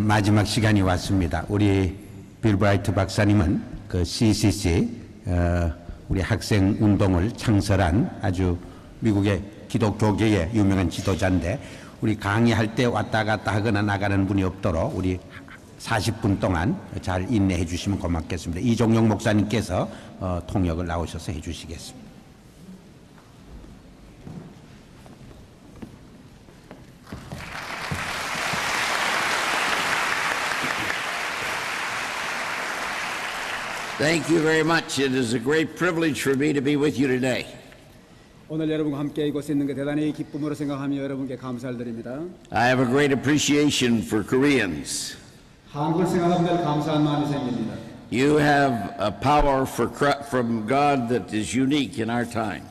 마지막 시간이 왔습니다. 우리 빌 브라이트 박사님은 그 CCC 우리 학생 운동을 창설한 아주 미국의 기독교계의 유명한 지도자인데 우리 강의할 때 왔다 갔다 하거나 나가는 분이 없도록 우리 40분 동안 잘 인내해 주시면 고맙겠습니다. 이종용 목사님께서 통역을 나오셔서 해 주시겠습니다. Thank you very much. It is a great privilege for me to be with you today. 오늘 여러분과 함께 이곳에 있는 게 대단히 기쁨으로 생각하며 여러분께 감사를 드립니다. I have a great appreciation for Koreans. 한국을 생각하면 늘 감사한 마음이 생깁니다. You have a power from God that is unique in our time.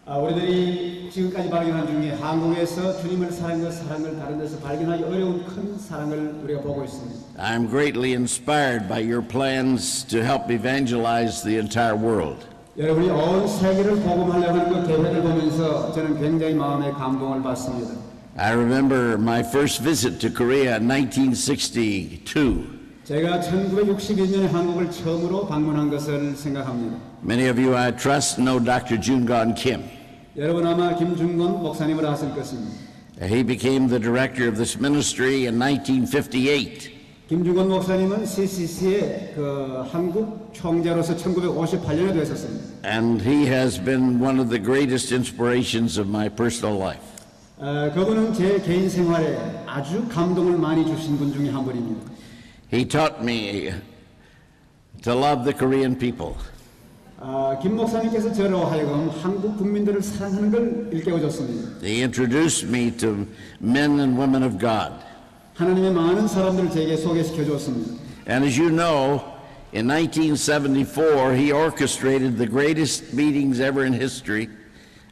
우리들이 지금까지 발견한 중에 한국에서 주님을 사랑을 다른 데서 발견하기 어려운 큰 사랑을 우리가 보고 있습니다. I'm greatly inspired by your plans to help evangelize the entire world. 여러분이 온 세계를 복음하려고 하는 그 계획을 보면서 저는 굉장히 마음에 감동을 받습니다. I remember my first visit to Korea in 1962. 제가 1962년에 한국을 처음으로 방문한 것을 생각합니다. Many of you, I trust, know Dr. Jungon Kim. 여러분 아마 김중건 목사님을 아실 것입니다. He became the director of this ministry in 1958. 김중건 목사님은 CCC의 그 한국 총재로서 1958년에 되셨습니다. And he has been one of the greatest inspirations of my personal life. 그분은 제 개인 생활에 아주 감동을 많이 주신 분 중에 한 분입니다. He taught me to love the Korean people. 김 목사님께서 저로 하여금 한국 국민들을 사랑하는 걸 일깨워줬습니다. He introduced me to men and women of God. 하나님의 많은 사람들을 제게 소개시켜 줬습니다. And as you know, in 1974, he orchestrated the greatest meetings ever in history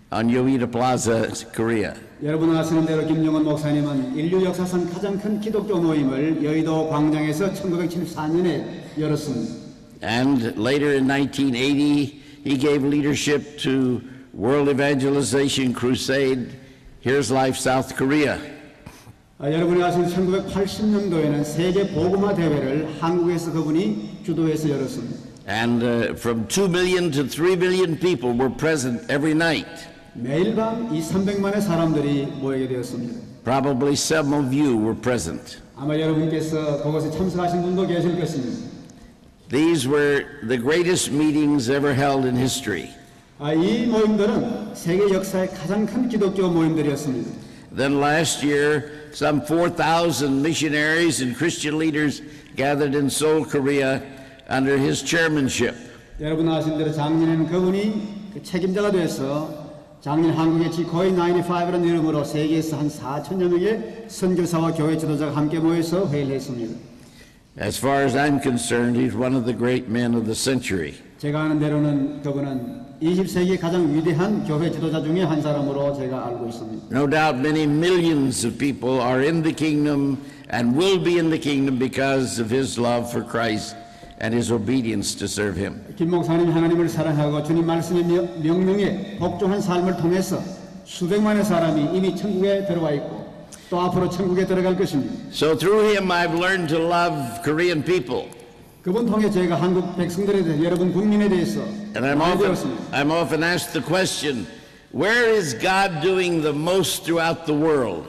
on Yoita Plaza, Korea. 여러분 아시는 대로 김용원 목사님은 인류 역사상 가장 큰 기독교 모임을 여의도 광장에서 1974년에 열었습니다. And later in 1980, he gave leadership to World Evangelization Crusade, Here's Life South Korea. 여러분이 아시는 1980년도에는 세계 복음화 대회를 한국에서 그분이 주도해서 열었습니다. And from 2 million to 3 million people were present every night. 매일 밤 200~300만의 사람들이 모이게 되었습니다. Probably some of you were present. 아마 여러분께서 그것에 참석하신 분도 계실 것입니다. These were the greatest meetings ever held in history. 이 모임들은 세계 역사의 가장 큰 기독교 모임들이었습니다. Then last year, some 4,000 missionaries and Christian leaders gathered in Seoul, Korea under his chairmanship. 여러분 아시는 대로 작년에는 그분이 그 책임자가 돼서 작년 한국의 G-Koi95라는 이름으로 세계에서 한 4천여 명의 선교사와 교회 지도자가 함께 모여서 회의를 했습니다. As far as I'm concerned, he's one of the great men of the century. 제가 아는 대로는 그분은 20세기 가장 위대한 교회 지도자 중에 한 사람으로 제가 알고 있습니다. No doubt many millions of people are in the kingdom and will be in the kingdom because of his love for Christ and his obedience to serve him. 김 목사님 하나님을 사랑하고 주님 말씀의 명령에 복종한 삶을 통해서 수백만의 사람이 이미 천국에 들어와 있고 또 앞으로 천국에 들어갈 것입니다. So through him I've learned to love Korean people. 그분 통해 저희가 한국 백성들에 대해 여러분 국민에 대해서 And I'm often asked the question, where is God doing the most throughout the world?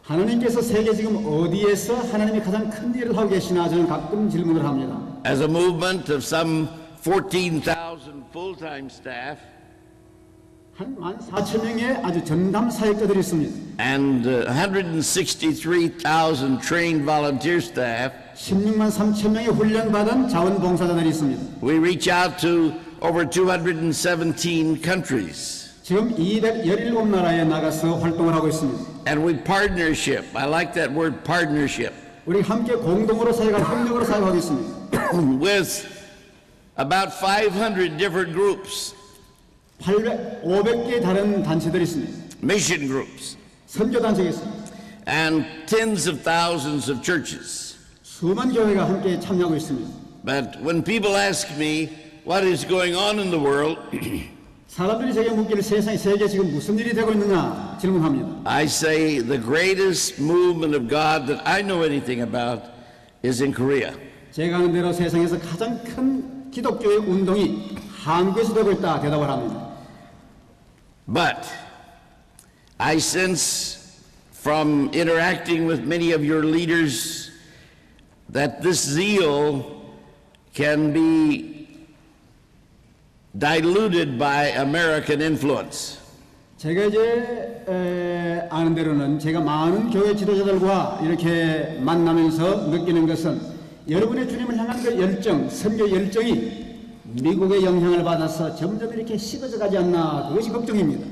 하나님께서 세계 지금 어디에서 하나님이 가장 큰 일을 하고 계시나 저는 가끔 질문을 합니다. As a movement of some 14,000 full-time staff 한 14,000명의 아주 전담 사역자들이 있습니다. and 163,000 trained volunteer staff, 16만 3천 명의 훈련받은 자원봉사자들이 있습니다. we reach out to over 217 countries. 지금 217나라에 나가서 활동을 하고 있습니다. And we partnership. I like that word partnership. 우리 함께 공동으로 사역하고 협력으로 사역하고 있습니다. with about 500 different groups, 500개의 다른 단체들이 있습니다. mission groups, 선교 단체가 있습니다. and tens of thousands of churches. 수만 교회가 함께 참여하고 있습니다. But when people ask me what is going on in the world, 사람들이 제게 묻기를 세계에 지금 무슨 일이 되고 있느냐 질문합니다. I say the greatest movement of God that I know anything about is in Korea. 제가 아는 대로 세상에서 가장 큰 기독교의 운동이 한국에서 되고 있다 대답을 합니다. But I sense from interacting with many of your leaders that this zeal can be diluted by American influence. 제가 이제 아는 대로는 제가 많은 교회 지도자들과 이렇게 만나면서 느끼는 것은 여러분의 주님을 향한 그 열정, 선교 열정이 미국의 영향을 받아서 점점 이렇게 식어져 가지 않나 그것이 걱정입니다.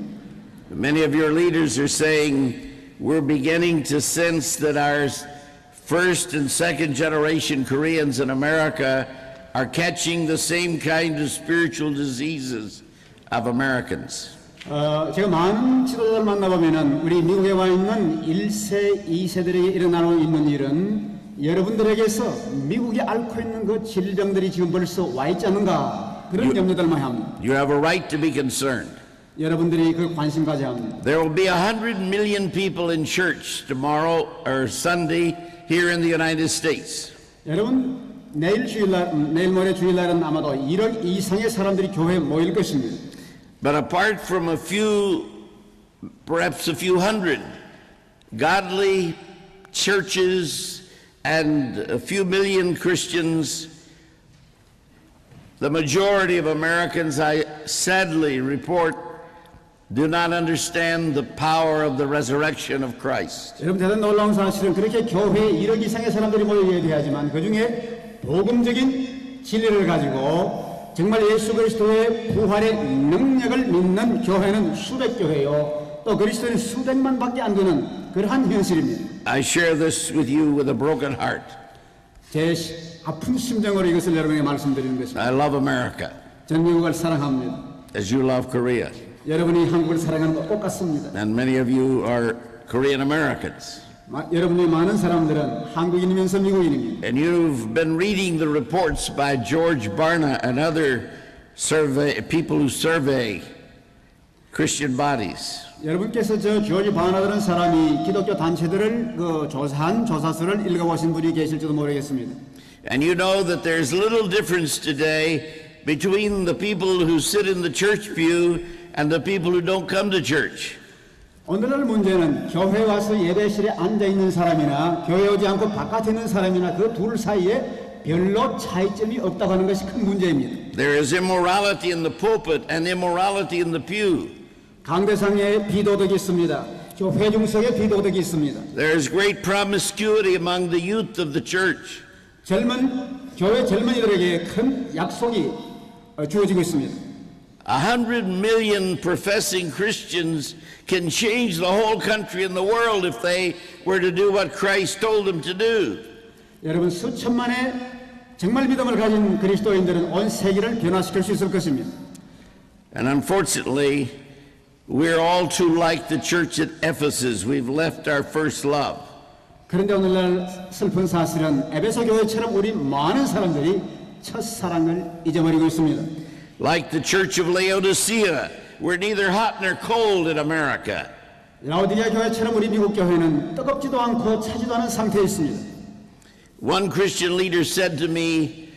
Many of your leaders are saying we're beginning to sense that our first and second generation Koreans in America are catching the same kind of spiritual diseases of Americans. 제가 많은 지도자들 만나보면은 우리 미국에 와 있는 1세, 2세들에게 일어나고 있는 일은 여러분들에게서 미국이 앓고 있는 그 질병들이 지금 벌써 와 있지 않는가 그런 염려들 많이 합니다. You have a right to be concerned. 여러분들이 그 관심 가져야 합니다. There will be 100 million people in church tomorrow or Sunday here in the United States. 여러분 내일 모레 주일날은 아마도 1억 이상의 사람들이 교회에 모일 것입니다. But apart from a few, perhaps a few hundred godly churches and a few million Christians, the majority of Americans, I sadly report, do not understand the power of the resurrection of Christ. 여러분 대단히 놀라운 사실은 그렇게 교회에 1억 이상의 사람들이 모여 예배하지만 그 중에 복음적인 진리를 가지고 정말 예수 그리스도의 부활의 능력을 믿는 교회는 수백 교회요. 또 그리스도인 수백만밖에 안 되는 그러한 현실입니다. I share this with you with a broken heart. 제 아픈 심정으로 이것을 여러분에게 말씀드리는 것입니다. I love America 전 미국을 사랑합니다. as you love Korea. 여러분이 한국을 사랑하는 것 똑같습니다. And many of you are Korean Americans. 여러분의 많은 사람들은 한국인이면서 미국인입니다. And you've been reading the reports by George Barna and other people who survey Christian bodies. 여러분께서 저 조지 바나라는 사람이 기독교 단체들을 그 조사한 조사서를 읽어보신 분이 계실지도 모르겠습니다. And you know that there's little difference today between the people who sit in the church pew and the people who don't come to church. 오늘날 문제는 교회 와서 예배실에 앉아 있는 사람이나 교회 오지 않고 바깥에 있는 사람이나 그 둘 사이에 별로 차이점이 없다고 하는 것이 큰 문제입니다. There is immorality in the pulpit and immorality in the pew. 강대상에 비도덕이 있습니다. 교회 중석에 비도덕이 있습니다. There is great promiscuity among the youth of the church. 교회 젊은이들에게 큰 약속이 주어지고 있습니다. 100 million professing Christians can change the whole country and the world if they were to do what Christ told them to do. 여러분 수천만의 정말 믿음을 가진 그리스도인들은 온 세계를 변화시킬 수 있을 것입니다. And unfortunately, we're all too like the church at Ephesus. We've left our first love. 그런데 오늘날 슬픈 사실은 에베소 교회처럼 우리 많은 사람들이 첫사랑을 잊어버리고 있습니다. Like the church of Laodicea, we're neither hot nor cold in America. 라오디게아 교회처럼 우리 미국 교회는 뜨겁지도 않고 차지도 않은 상태에 있습니다. One Christian leader said to me,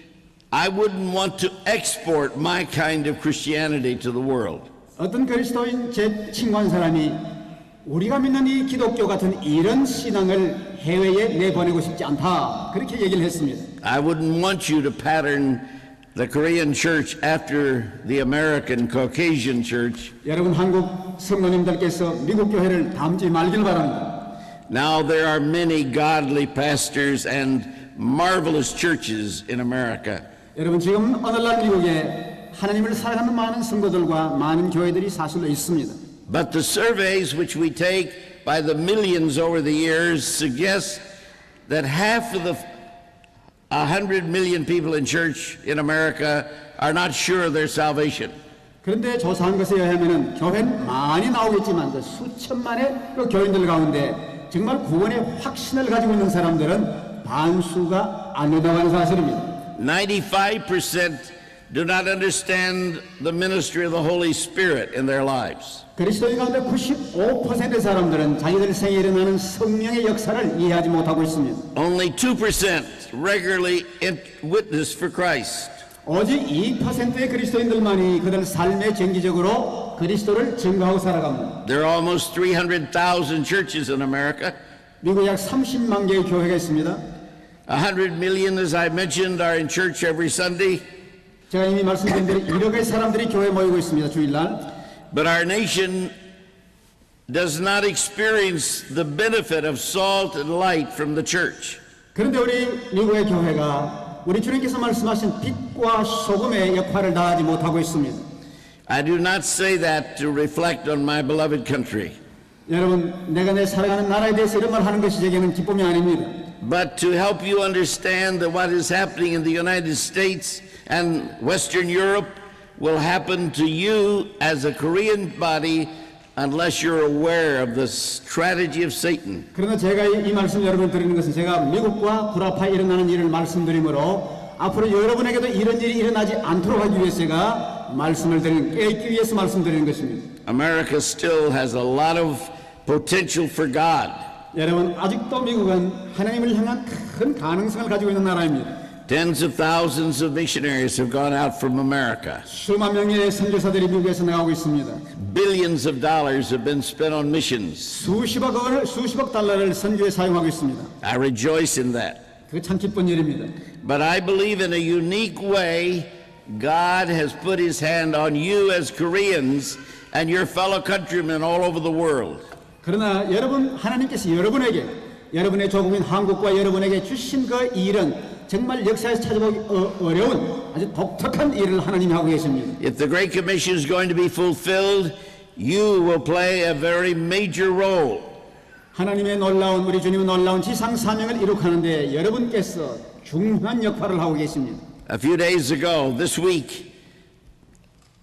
I wouldn't want to export my kind of Christianity to the world. 어떤 그리스도인 제 친구한 사람이 우리가 믿는 이 기독교 같은 이런 신앙을 해외에 내보내고 싶지 않다 그렇게 얘기를 했습니다. I wouldn't want you to pattern the Korean church after the American Caucasian church. 여러분 한국 성도님들께서 미국 교회를 닮지 말길 바랍니다. Now there are many godly pastors and marvelous churches in America. 여러분 지금 오늘날 미국에 하나님을 사랑하는 많은 성도들과 많은 교회들이 사실로 있습니다. But the surveys which we take by the millions over the years suggest that half of the 100 million people in church in America are not sure of their salvation. 그런데 조사한 것에 의하면 교회는 많이 나오겠지만 그 수천만의 그 교인들 가운데 정말 구원의 확신을 가지고 있는 사람들은 반수가 안 된다고 하는 사실입니다. 95% do not understand the ministry of the Holy Spirit in their lives. 그리스도인 가운데 95%의 사람들은 자기들 생에 일어나는 성령의 역사를 이해하지 못하고 있습니다. Only 2% regularly witness for Christ. 오직 2%의 그리스도인들만이 그들 삶에 정기적으로 그리스도를 증거하고 살아갑니다. There are almost 300,000 churches in America. 미국 약 30만 개의 교회가 있습니다. 100 million, as I mentioned, are in church every Sunday. 제가 이미 말씀드린 대로 1억의 사람들이 교회에 모이고 있습니다. 주일날. But our nation does not experience the benefit of salt and light from the church. 그런데 우리 미국의 교회가 우리 주님께서 말씀하신 빛과 소금의 역할을 다하지 못하고 있습니다. I do not say that to reflect on my beloved country, 여러분, 내가 내 살아가는 나라에 대해서 이런 말 하는 것이 제게는 기쁨이 아닙니다. but to help you understand that what is happening in the United States and Western Europe will happen to you as a Korean body unless you're aware of the strategy of Satan. 그러나 제가 이 말씀 여러분 드리는 것은 제가 미국과 불합하에 일어나는 일을 말씀드리므로 앞으로 여러분에게도 이런 일이 일어나지 않도록 하기 위해서 제가 말씀을 드리는, 깨닫기 위해서 말씀드리는 것입니다. America still has a lot of potential for God. 여러분, 아직도 미국은 하나님을 향한 큰 가능성을 가지고 있는 나라입니다. Tens of thousands of missionaries have gone out from America. 수만 명의 선교사들이 미국에서 나가고 있습니다. Billions of dollars have been spent on missions. 수십억 달러를 선교에 사용하고 있습니다. I rejoice in that. 그게 참 기쁜 일입니다. But I believe in a unique way, God has put his hand on you as Koreans and your fellow countrymen all over the world. 그러나 여러분, 하나님께서 여러분의 조국인 한국과 여러분에게 주신 그 일은 정말 역사에서 찾아보기 어려운 아주 독특한 일을 하나님이 하고 계십니다. If the Great Commission is going to be fulfilled, you will play a very major role. 하나님의 놀라운, 우리 주님의 놀라운 지상 사명을 이룩하는데 여러분께서 중요한 역할을 하고 계십니다. A few days ago, this week,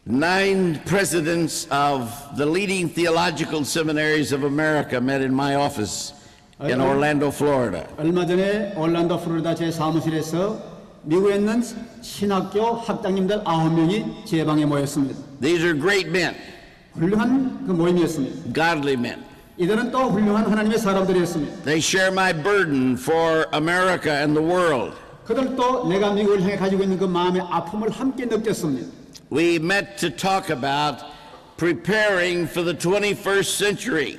9 presidents of the leading theological seminaries of America met in my office in Orlando, Florida. 얼마 전에 올란도 플로리다 제 사무실에서 미국에 있는 신학교 학장님들 9명이 제 방에 모였습니다. These are great men, 훌륭한 그 모임이었습니다. godly men. 이들은 또 훌륭한 하나님의 사람들이었습니다. They share my burden for America and the world. 그들도 내가 미국을 향해 가지고 있는 그 마음의 아픔을 함께 느꼈습니다. We met to talk about preparing for the 21st century.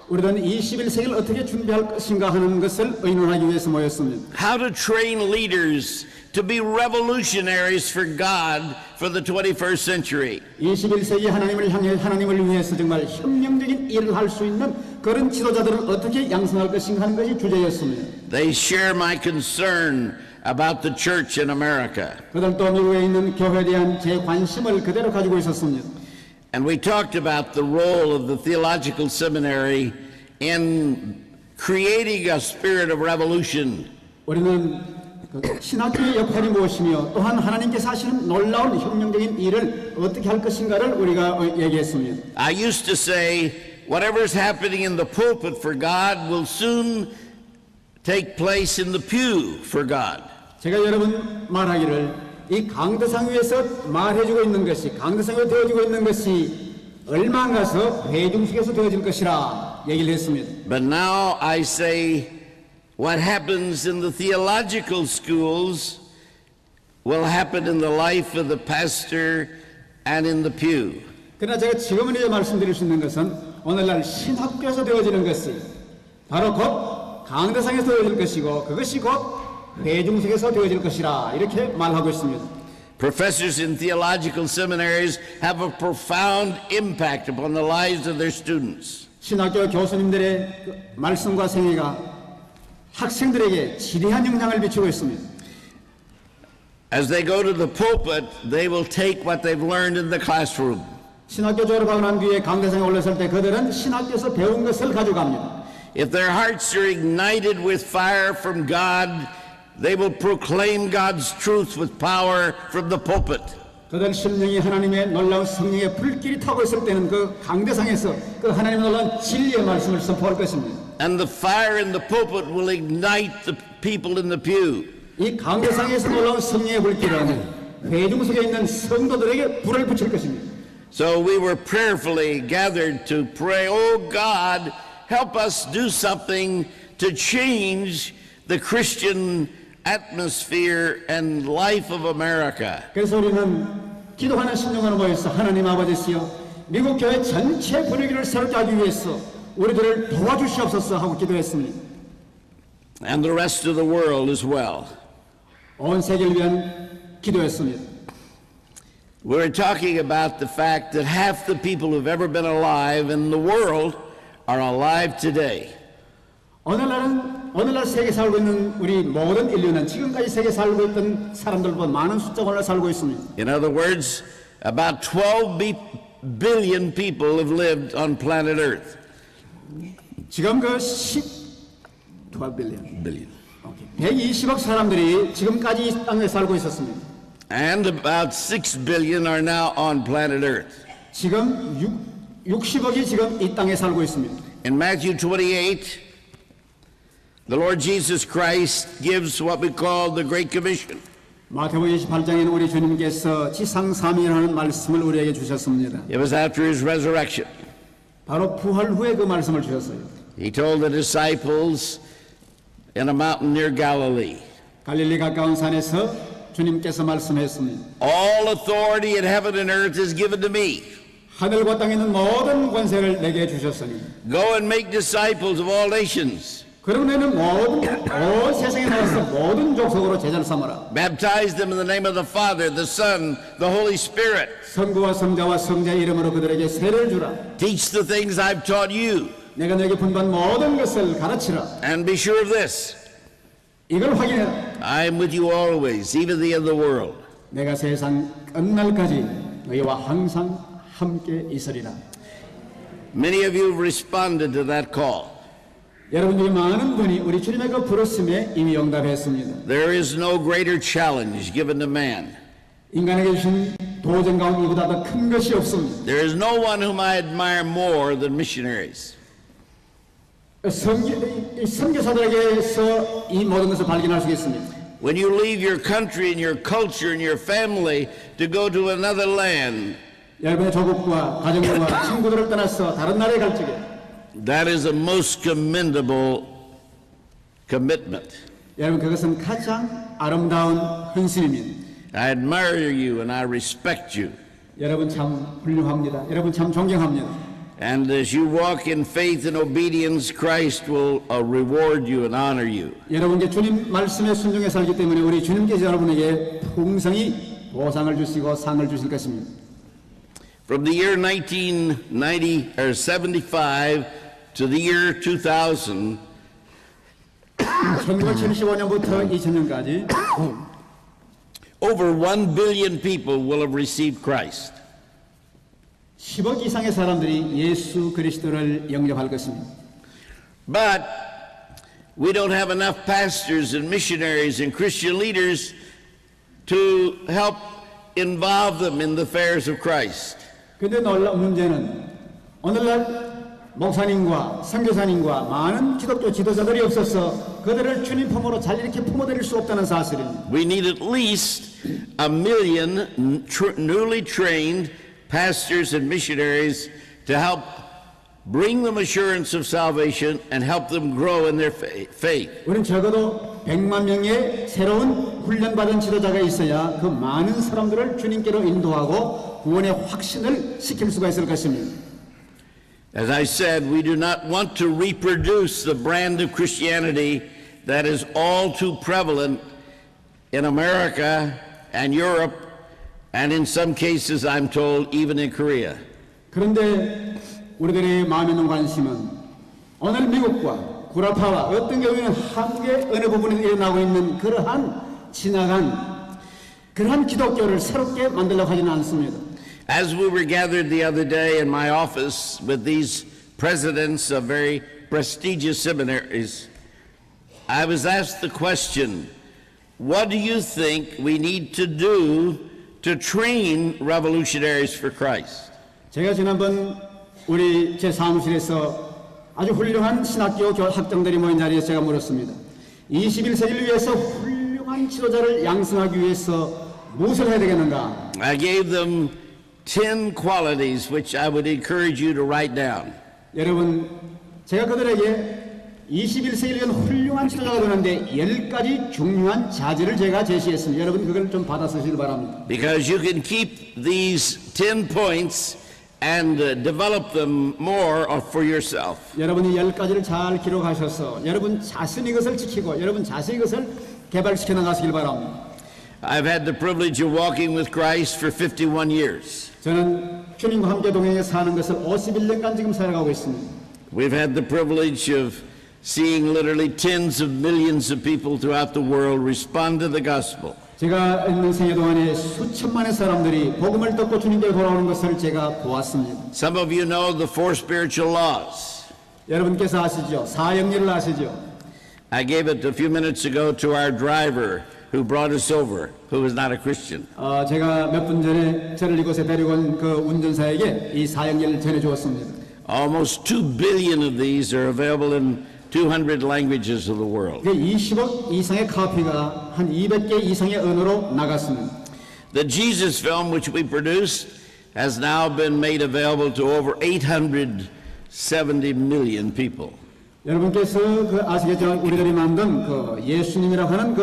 우리는 21세기를 어떻게 준비할 것인가 하는 것을 의논하기 위해서 모였습니다. How to train leaders to be revolutionaries for God for the 21st century. 21세기 하나님을 위해서 정말 혁명적인 일을 할 수 있는 그런 지도자들을 어떻게 양성할 것인가 하는 것이 주제였습니다. They share my concern about the church in America. 그들도 미국에 있는 교회에 대한 제 관심을 그대로 가지고 있었습니다. And we talked about the role of the theological seminary in creating a spirit of revolution. 우리는 신학교의 역할이 무엇이며 또한 하나님께서 하시는 놀라운 혁명적인 일을 어떻게 할 것인가를 우리가 얘기했습니다. I used to say, whatever is happening in the pulpit for God will soon take place in the pew for God. 제가 여러분 말하기를 이 강대상 위에서 말해주고 있는 것이, 강대상 위에 되어지고 있는 것이 얼마 안 가서 회중석에서 되어질 것이라 얘기를 했습니다. But now I say, what happens in the theological schools will happen in the life of the pastor and in the pew. 그러나 제가 지금은 이제 말씀드릴 수 있는 것은 오늘날 신학교에서 되어지는 것이 바로 곧 강대상에서 되어질 것이고 그것이 곧 회중석에서 되어질 것이라 이렇게 말하고 있습니다. Professors in theological seminaries have a profound impact upon the lives of their students. 신학교 교수님들의 그 말씀과 생애가 학생들에게 지대한 영향을 미치고 있습니다. As they go to the pulpit, they will take what they've learned in the classroom. 신학교 졸업하고 난 뒤에 강대상에 올랐을 때 그들은 신학교에서 배운 것을 가져갑니다. If their hearts are ignited with fire from God, they will proclaim God's truth with power from the pulpit. 그들 심령이 하나님의 놀라운 성령의 불길이 타고 있을 때는 그 강대상에서 그 하나님의 놀라운 진리의 말씀을 선포할 것입니다. And the fire in the pulpit will ignite the people in the pew. 이 강대상에서 놀라운 성령의 불길은 회중석에 있는 성도들에게 불을 붙일 것입니다. So we were prayerfully gathered to pray, oh God, help us do something to change the Christian atmosphere and life of America. 그래서 우리는 기도하는 신령한 모여서 하나님 아버지시여 미국 교회 전체 분위기를 새롭게 하기 위해서 우리들을 도와주시옵소서 하고 기도했습니다. And the rest of the world as well. 온 세계를 위한 기도했습니다. We're talking about the fact that half the people who've ever been alive in the world are alive today. 오늘날 세계 살고 있는 우리 모든 인류는 지금까지 세계 살고 있던 사람들보다 많은 숫자가 올라 살고 있습니다. In other words, about 12 billion people have lived on planet Earth. 지금 그 120억 사람들이 지금까지 이 땅에 살고 있었습니다. And about 6 billion are now on planet Earth. 지금 60억이 지금 이 땅에 살고 있습니다. In Matthew 28, the Lord Jesus Christ gives what we call the Great Commission. 마태복음 28장에는 우리 주님께서 지상사명이라는 말씀을 우리에게 주셨습니다. It was after his resurrection. 바로 부활 후에 그 말씀을 주셨어요. He told the disciples in a mountain near Galilee, 갈릴리 가까운 산에서 주님께서 말씀했습니다. all authority in heaven and earth is given to me. 하늘과 땅에 있는 모든 권세를 내게 주셨으니 Go and make disciples of all nations. 그러면 너는 온 세상에 나가서 모든 족속으로 제자를 삼아라. Baptize them in the name of the Father, the Son, the Holy Spirit. 성부와 성자와 성자의 이름으로 그들에게 세례를 주라. Teach the things I've taught you. 내가 너에게 분반 모든 것을 가르치라. And be sure of this, 이걸 확인해라. I am with you always, even to the end of the world. 내가 세상 끝날까지 너희와 항상 함께 있으리라. Many of you have responded to that call. 여러분 중에 많은 분이 우리 주님의 그 부르심에 이미 응답했습니다. There is no greater challenge given to man. 인간에게 주신 도전 가운데 이보다 더 큰 것이 없습니다. There is no one whom I admire more than missionaries. 선교사들에게서 이 모든 것을 발견할 수 있습니다. When you leave your country and your culture and your family to go to another land, 여러분의 조국과 가정과 친구들을 떠나서 다른 나라에 갈 적에 that is a most commendable commitment. 여러분 그것은 가장 아름다운 헌신입니다. I admire you and I respect you. 여러분 참 훌륭합니다. 여러분 참 존경합니다. And as you walk in faith and obedience, Christ will reward you and honor you. 여러분 이제 주님 말씀에 순종해 살기 때문에 우리 주님께서 여러분에게 풍성히 보상을 주시고 상을 주실 것입니다. From the year 1975 to the year 2000, 1975년부터 2000년까지 over 1 billion people will have received Christ. 10억 이상의 사람들이 예수 그리스도를 영접할 것입니다. But we don't have enough pastors and missionaries and Christian leaders to help involve them in the affairs of Christ. 그런데 놀라운 문제는 오늘날 목사님과 선교사님과 많은 기독교 지도자들이 없어서 그들을 주님 품으로 잘 이렇게 품어드릴 수 없다는 사실입니다. We need at least 1 million newly trained pastors and missionaries to help bring them assurance of salvation and help them grow in their faith. 우리는 적어도 100만 명의 새로운 훈련받은 지도자가 있어야 그 많은 사람들을 주님께로 인도하고 구원의 확신을 시킬 수가 있을 것입니다. As I said, we do not want to reproduce the brand of Christianity that is all too prevalent in America and Europe, and in some cases, I'm told, even in Korea. 그런데 우리들의 마음에 있는 관심은 오늘 미국과 구라파와 어떤 경우에는 한국의 어느 부분에서 일어나고 있는 그러한 지나간 그러한 기독교를 새롭게 만들려고 하지는 않습니다. As we were gathered the other day in my office with these presidents of very prestigious seminaries, I was asked the question, what do you think we need to do to train revolutionaries for Christ? 제가 지난번 우리 제 사무실에서 아주 훌륭한 신학교 학장들이 모인 자리에서 제가 물었습니다. 21세기를 위해서 훌륭한 지도자를 양성하기 위해서 무엇을 해야 되겠는가? I gave them 10 qualities which I would encourage you to write down. 여러분, 제가 그들에게 21세기를 위한 훌륭한 지도자가 되는데 10가지 중요한 자질을 제가 제시했습니다. 여러분 그걸 좀 받아 쓰시길 바랍니다. Because you can keep these 10 points and develop them more for yourself. 여러분이 10가지를 잘 기록하셔서 여러분 자신이 이것을 지키고 여러분 자신이 이것을 개발시켜 나가시길 바랍니다. I've had the privilege of walking with Christ for 51 years. 저는 주님과 함께 동행해 사는 것을 51년간 지금 살아가고 있습니다. We've had the privilege of seeing literally tens of millions of people throughout the world respond to the gospel. 제가 있는 생애 동안에 수천만의 사람들이 복음을 듣고 주님께 돌아오는 것을 제가 보았습니다. Some of you know the four spiritual laws. 여러분께서 아시죠? 사형리를 아시죠? I gave it a few minutes ago to our driver who brought us over, who was not a Christian. 제가 몇 분 전에 저를 이곳에 데리고 온 그 운전사에게 이 사형리를 전해주었습니다. Almost 2 billion of these are available in 200 languages of the world. 20억 이상의 카피가 한 200개 이상의 언어로 나갔습니다. The Jesus film, which we produced, has now been made available to over 870 million people. 여러분께서 그 아시겠지만 우리들이 만든 그 예수님이라고 하는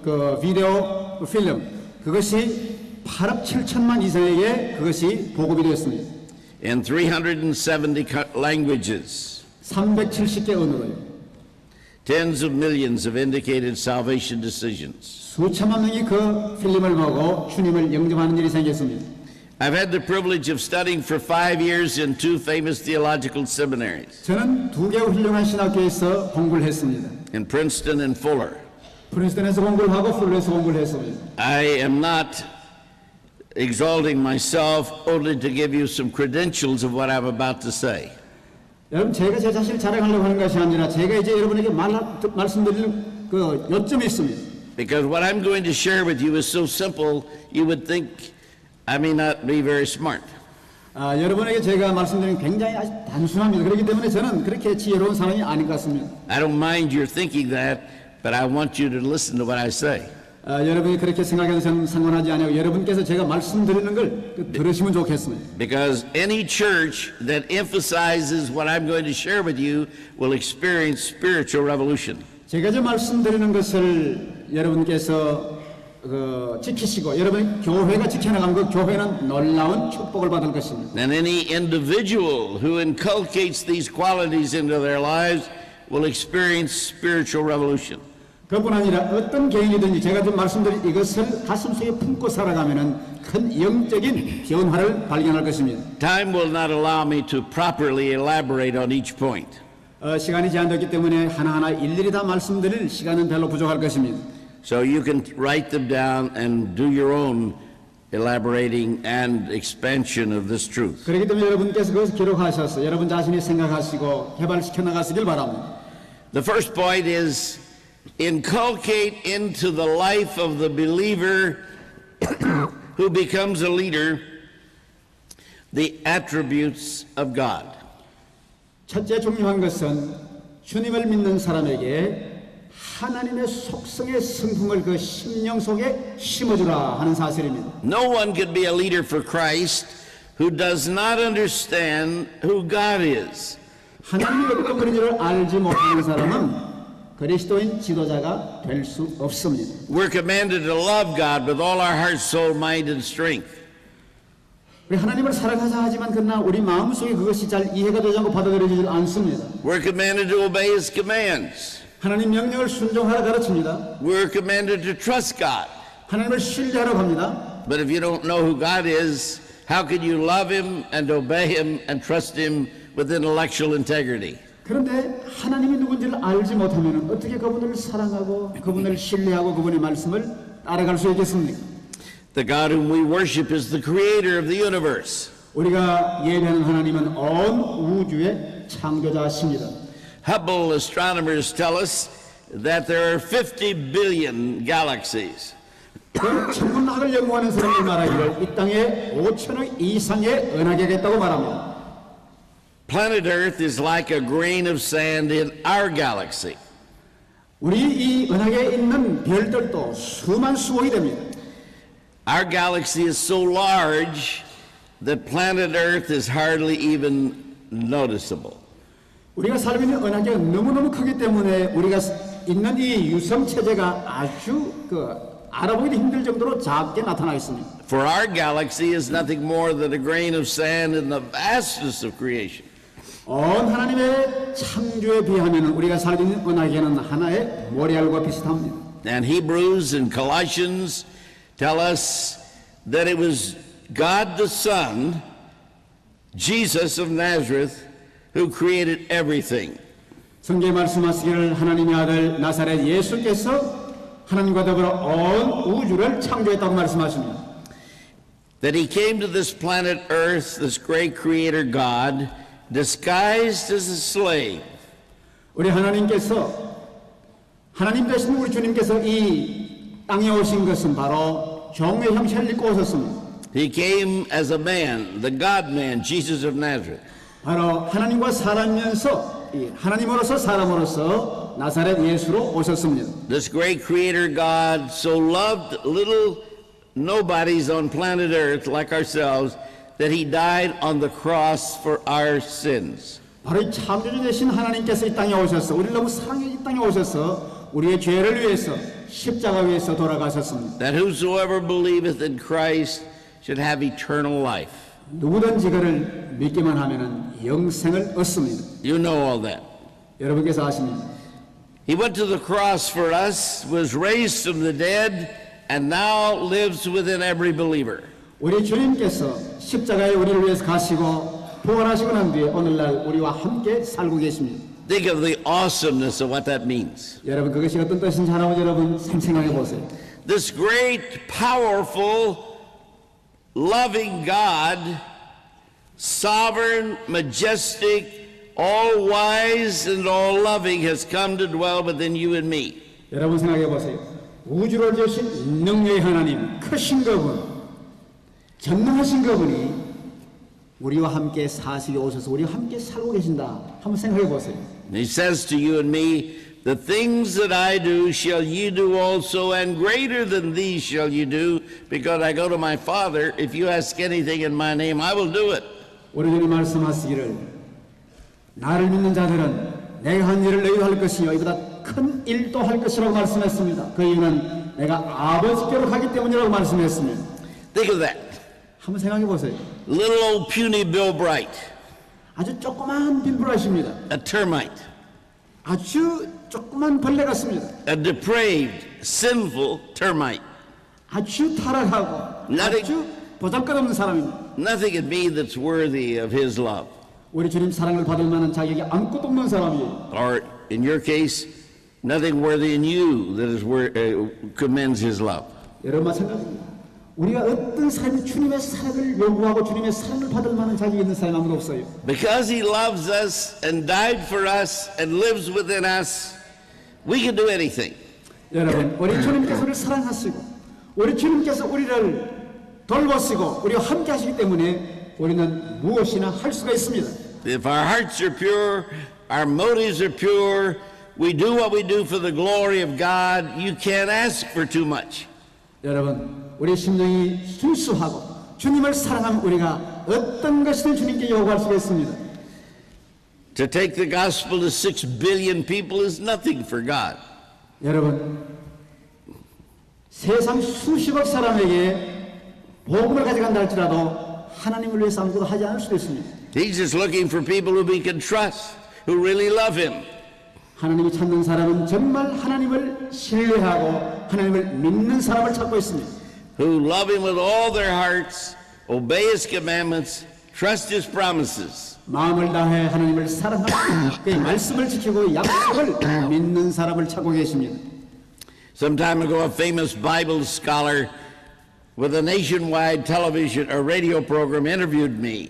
그 비디오 필름 그것이 8억 7천만 이상에게 그것이 보급이 되었습니다. In 370 languages. 370개 언어로요. Tens of millions have indicated salvation decisions. 수천만 명이 그 필름을 보고 주님을 영접하는 일이 생겼습니다. I've had the privilege of studying for 5 years in 2 famous theological seminaries, 저는 2개 훌륭한 신학교에서 공부를 했습니다. in Princeton and Fuller. 프린스턴에서 공부를 하고 풀로에서 공부를 했습니다. I am not exalting myself only to give you some credentials of what I'm about to say. 여러분 제가 제 자신을 자랑하려고 하는 것이 아니라 제가 이제 여러분에게 말씀드릴 그 요점이 있습니다. Because what I'm going to share with you is so simple, you would think I may not be very smart. 여러분에게 제가 말씀드리는 굉장히 아주 단순합니다. 그렇기 때문에 저는 그렇게 지혜로운 사람이 아닌 것 같습니다. I don't mind your thinking that, but I want you to listen to what I say. 여러분이 그렇게 생각해도 저는 상관하지 않아요. 여러분께서 제가 말씀드리는 걸 들으시면 좋겠습니다. Because any church that emphasizes what I'm going to share with you will experience spiritual revolution. 제가 저 말씀드리는 것을 여러분께서 지키시고 여러분 교회가 지켜나가는 그 교회는 놀라운 축복을 받을 것입니다. And any individual who inculcates these qualities into their lives will experience spiritual revolution. 그뿐 아니라 어떤 개인이든지 제가 지금 말씀드린 이것을 가슴속에 품고 살아가면은 큰 영적인 변화를 발견할 것입니다. Time will not allow me to properly elaborate on each point. 시간이 제한되기 때문에 하나하나 일일이 다 말씀드릴 시간은 별로 부족할 것입니다. So you can write them down and do your own elaborating and expansion of this truth. 그렇기 때문에 여러분께서 그것을 기록하셔서 여러분 자신이 생각하시고 개발시켜 나가시길 바랍니다. The first point is inculcate into the life of the believer who becomes a leader the attributes of God. 첫째 중요한 것은 주님을 믿는 사람에게 하나님의 속성의 성품을 그 심령 속에 심어주라 하는 사실입니다. No one could be a leader for Christ who does not understand who God is. 하나님이 어떤 분인지를 알지 못하는 사람은 그리스도인 지도자가 될 수 없습니다. We're commanded to love God with all our heart, soul, mind, and strength. 우리 하나님을 사랑하자 하지만 그러나 우리 마음속에 그것이 잘 이해가 되지 않고 받아들여지지 않습니다. We're commanded to obey His commands. 하나님 명령을 순종하라 가르칩니다. We're commanded to trust God. 하나님을 신뢰하라고 합니다. But if you don't know who God is, how can you love Him and obey Him and trust Him with intellectual integrity? 그런데 하나님이 누군지를 알지 못하면 어떻게 그분을 사랑하고 그분을 신뢰하고 그분의 말씀을 따라갈 수 있겠습니까? The God whom we worship is the creator of the universe. 우리가 예배하는 하나님은 온 우주의 창조자십니다. Hubble astronomers tell us that there are 50 billion galaxies. 그 천문학을 연구하는 사람들 말하기를 이 땅에 5천억 이상의 은하계가 있다고 말합니다. Planet Earth is like a grain of sand in our galaxy. 우리 이 은하계에 있는 별들도 수만 수억이 됩니다. Our galaxy is so large that planet Earth is hardly even noticeable. 우리가 살고 있는 은하계가 너무너무 크기 때문에 우리가 있는 이 유성 체제가 아주 알아보기도 힘들 정도로 작게 나타나 있습니다. For our galaxy is nothing more than a grain of sand in the vastness of creation. 온 하나님의 창조에 비하면 우리가 살고 있는 은하계는 하나의 모래알과 비슷합니다. And Hebrews and Colossians tell us that it was God the Son, Jesus of Nazareth, who created everything. 성경에 말씀하시기를 하나님의 아들 나사렛 예수께서 하나님과 더불어 온 우주를 창조했다고 말씀하십니다. That he came to this planet Earth, this great creator God, disguised as a slave. 우리 하나님 되신 우리 주님께서 이 땅에 오신 것은 바로 종의 형체를 입고 오셨습니다. He came as a man, the God-man, Jesus of Nazareth. 바로 하나님과 사람이면서 하나님으로서 사람으로서 나사렛 예수로 오셨습니다. This great creator God so loved little nobodies on planet Earth like ourselves that he died on the cross for our sins. 바로 이 창조주 되신 하나님께서 이 땅에 오셔서 우리를 너무 사랑해 이 땅에 오셔서 우리의 죄를 위해서 십자가 위에서 돌아가셨습니다. That whosoever believeth in Christ should have eternal life. 누구든지 그를 믿기만 하면은 영생을 얻습니다. You know all that. 여러분께서 아십니다. He went to the cross for us, was raised from the dead, and now lives within every believer. 우리 주님께서 십자가에 우리를 위해서 가시고 부활하시고 난 뒤에 오늘날 우리와 함께 살고 계십니다. Think of the awesomeness of what that means. 여러분 그것이 어떤 뜻인지 하나만 여러분 생각해 보세요. This great, powerful, loving God, sovereign, majestic, all wise and all loving, has come to dwell within you and me. 여러분 생각해 보세요. 우주를 지으신 능력의 하나님, 크신 그분, 전능하신 그분이 우리와 함께 사시게 오셔서 우리와 함께 살고 계신다. 한번 생각해 보세요. And he says to you and me, the things that I do shall you do also, and greater than these shall you do, because I go to my Father. If you ask anything in my name, I will do it. 우리 주님 말씀하시기를 나를 믿는 자들은 내가 한 일을 너희도 할 것이요 이보다 큰 일도 할 것이라고 말씀했습니다. 그 이유는 내가 아버지께로 가기 때문이라고 말씀했습니다. Think of that. 한번 생각해 보세요. Little old puny Bill Bright, 아주 조그만 빌브라시입니다. a termite, 아주 조그만 벌레 같습니다. a depraved, sinful termite. 아주 타락하고 Nothing- 아주 보잘것없는 사람입니다. Nothing in me that's worthy of his love. 우리 주님 사랑을 받을 만한 자격이 아무것도 없는 사람이에요. Or in your case, nothing worthy in you that is commends his love. 여러분 마찬가지입니다. 우리가 어떤 삶이 주님의 사랑을 요구하고 주님의 사랑을 받을 만한 자격이 있는 사람이 아무도 없어요. Because he loves us and died for us and lives within us, we can do anything. 여러분 우리 주님께서 우리를 사랑하시고 우리 주님께서 우리를 돌보시고 우리와 함께 하시기 때문에 우리는 무엇이나 할 수가 있습니다. If our hearts are pure, our motives are pure, we do what we do for the glory of God, you can't ask for too much. 여러분 우리 심령이 순수하고 주님을 사랑하면 우리가 어떤 것이든 주님께 요구할 수가 있습니다. To take the gospel to 6 billion people is nothing for God. 여러분 세상 수십억 사람에게 복음을 가져간다 할지라도 하나님을 위해서 아무것도 하지 않을 수도 있습니다. He's just looking for people whom he can trust, who really love him. 하나님이 찾는 사람은 정말 하나님을 신뢰하고 하나님을 믿는 사람을 찾고 있습니다. Who love him with all their hearts, obey his commandments, trust his promises. 마음을 다해 하나님을 사랑하고 그의 말씀을 지키고 약속을 믿는 사람을 찾고 계십니다. Some time ago, a famous Bible scholar with a nationwide television or radio program interviewed me.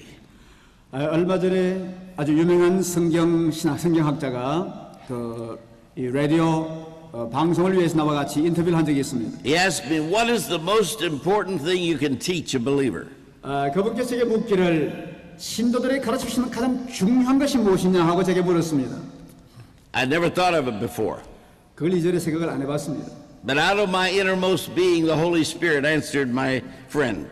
얼마 전에 아주 유명한 성경학자가 이 라디오 방송을 위해서 나와 같이 인터뷰를 한 적이 있습니다. He asked me, what is the most important thing you can teach a believer? 그분께서 제게 묻기를 신도들에게 가르칠 수 있는 가장 중요한 것이 무엇이냐 하고 제게 물었습니다. I never thought of it before. 그걸 이전에 생각을 안 해봤습니다. But out of my innermost being, the Holy Spirit answered my friend.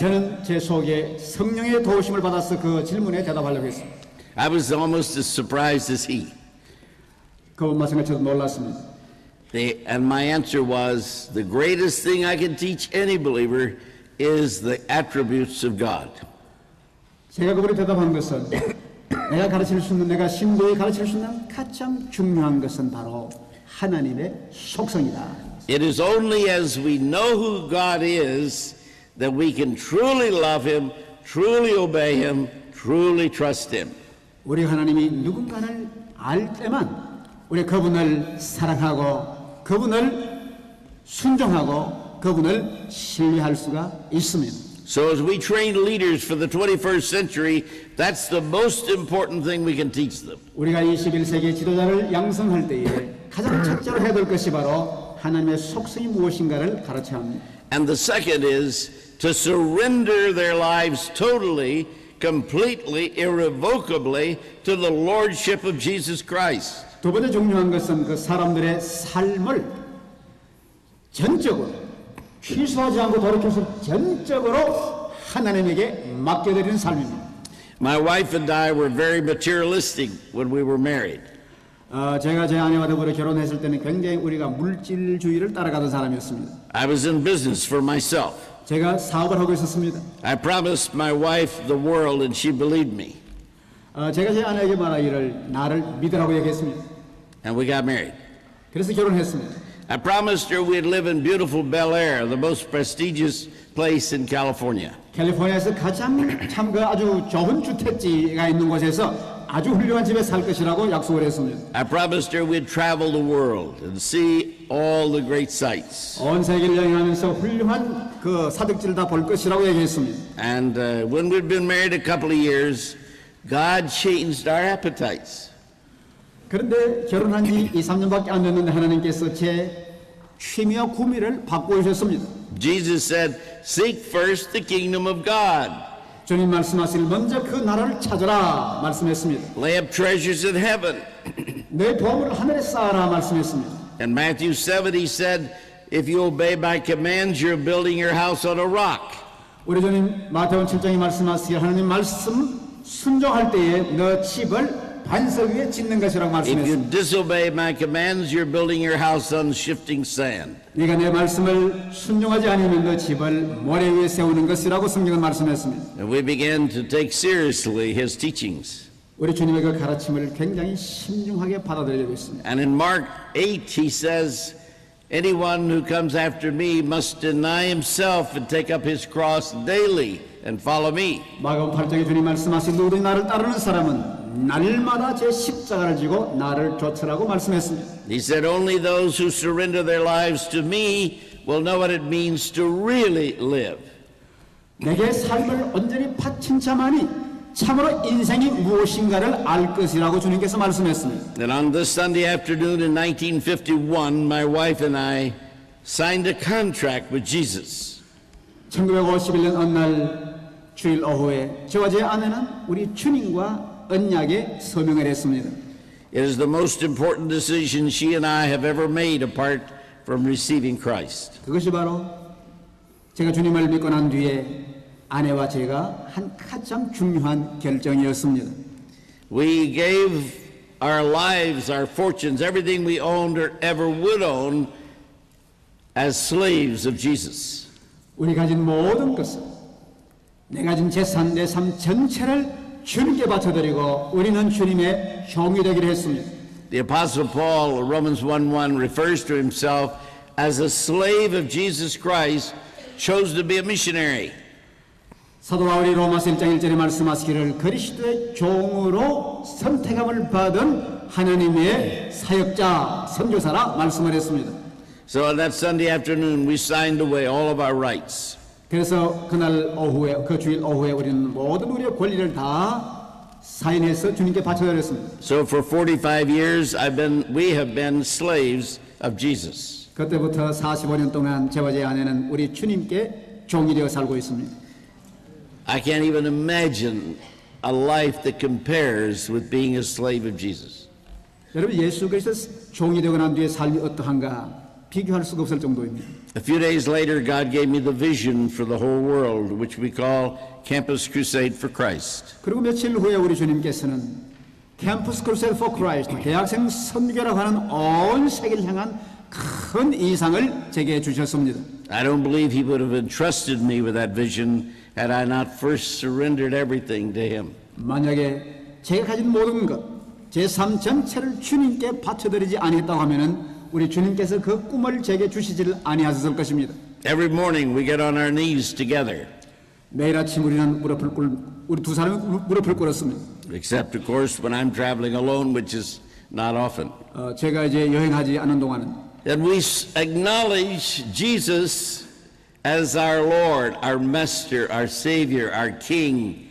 저는 제 속에 성령의 도우심을 받아서 그 질문에 대답하려고 했습니다. I was almost as surprised as he. 그분 말씀에 저도 놀랐습니다. And my answer was, the greatest thing I can teach any believer is the attributes of God. 제가 그분이 대답한 것은 내가 가르칠 수 있는, 내가 신도에 가르칠 수 있는 가장 중요한 것은 바로 하나님의 속성이다. It is only as we know who God is that we can truly love Him, truly obey Him, truly trust Him. 우리 하나님이 누군가를 알 때만 우리 그분을 사랑하고 그분을 순종하고 그분을 신뢰할 수가 있습니다. So as we train leaders for the 21st century, that's the most important thing we can teach them. 우리가 21세기 지도자를 양성할 때에 가장 첫째로 해야 될 것이 바로 하나님의 속성이 무엇인가를 가르쳐야 합니다. And the second is to surrender their lives totally, completely, irrevocably to the Lordship of Jesus Christ. 두 번째 중요한 것은 그 사람들의 삶을 전적으로 취소하지 않고 돌이켜서 전적으로 하나님에게 맡겨드리는 삶입니다. My wife and I were very materialistic when we were married. 제가 제 아내와 더불어 결혼했을 때는 굉장히 우리가 물질주의를 따라가던 사람이었습니다. I was in business for myself. 제가 사업을 하고 있었습니다. I promised my wife the world and she believed me. 제가 제 아내에게 말하기를 나를 믿으라고 얘기했습니다. And we got married. 그래서 결혼했습니다. I promised her we'd live in beautiful Bel Air, the most prestigious place in California. 캘리포니아에서 가장 참 그 아주 좋은 주택지가 있는 곳에서 아주 훌륭한 집에 살 것이라고 약속을 했습니다. I promised her we'd travel the world and see all the great sights. 온 세계를 여행하면서 훌륭한 그 사득지를 다 볼 것이라고 얘기했습니다. And when we'd been married a couple of years, God changed our appetites. 그런데 결혼한 지 2, 3년밖에 안 됐는데 하나님께서 제 취미와 구미를 바꿔주셨습니다. Jesus said, seek first the kingdom of God. 주님 말씀하시길 먼저 그 나라를 찾아라 말씀했습니다. Lay up treasures in heaven. 내 보물을 하늘에 쌓아라 말씀했습니다. And Matthew 7, he said, if you obey my commands, you're building your house on a rock. 우리 주님 마태복음 7장에 말씀하시길 하나님 말씀 순종할 때에 너 집을 반석 위에 짓는 것이라고 If you 말씀했습니다. disobey my commands, you're building your house on shifting sand. 네가 내 말씀을 순종하지 않으면 너 집을 모래 위에 세우는 것이라고 성경은 말씀했습니다. And we began to take seriously his teachings. 우리 주님의 그 가르침을 굉장히 신중하게 받아들이고 있습니다. And in Mark 8, he says, anyone who comes after me must deny himself and take up his cross daily and follow me. 마가복음 8장에 주님 말씀하신 누구든지 나를 따르는 사람은 날마다 제 십자가를 지고 나를 좇으라고 말씀했습니다. He said, only those who surrender their lives to me will know what it means to really live. 내게 삶을 온전히 바친 자만이 참으로 인생이 무엇인가를 알 것이라고 주님께서 말씀했습니다. And on this Sunday afternoon in 1951, my wife and I signed a contract with Jesus. 1951년 어느 날 주일 오후에 저와 제 아내는 우리 주님과 언약에 서명을 했습니다. It is the most important decision she and I have ever made apart from receiving Christ. 그것이 바로 제가 주님을 믿고 난 뒤에 아내와 제가 한 가장 중요한 결정이었습니다. We gave our lives, our fortunes, everything we owned or ever would own as slaves of Jesus. 우리 가진 모든 것을 내 가진 재산, 내 삶 전체를 주님께 바쳐드리고 우리는 주님의 종이 되기로 했습니다. The Apostle Paul, Romans 1:1, refers to himself as a slave of Jesus Christ, chose to be a missionary. 사도 바울이 로마서 1장 1절에 말씀하시기를 그리스도의 종으로 선택함을 받은 하나님의 사역자, 선교사라 말씀을 했습니다. So on that Sunday afternoon, we signed away all of our rights. 그래서 그날 오후에, 그 주일 오후에 우리는 모든 우리의 권리를 다 사인해서 주님께 바쳐드렸습니다. So for 45 years, we have been slaves of Jesus. 그때부터 45년 동안 저와 제 아내는 우리 주님께 종이 되어 살고 있습니다. I can't even imagine a life that compares with being a slave of Jesus. 여러분 예수 그리스도 종이 되고 난 뒤에 삶이 어떠한가 비교할 수가 없을 정도입니다. A few days later, God gave me the vision for the whole world, which we call Campus Crusade for Christ. 그리고 며칠 후에 우리 주님께서는 캠퍼스 크루세이드 포 크라이스트, 대학생 선교라고 하는 온 세계를 향한 큰 이상을 제게 주셨습니다. I don't believe He would have entrusted me with that vision had I not first surrendered everything to Him. 만약에 제가 가진 모든 것, 제 삶 전체를 주님께 바쳐드리지 아니했다고 하면은 우리 주님께서 그 꿈을 제게 주시지를 아니하셨을 것입니다. Every morning we get on our knees together, 매일 아침 우리는 우리 두 사람이 무릎을 꿇었습니다. except of course when I'm traveling alone, which is not often. 제가 이제 여행하지 않은 동안은 And we acknowledge Jesus as our Lord, our Master, our Savior, our King.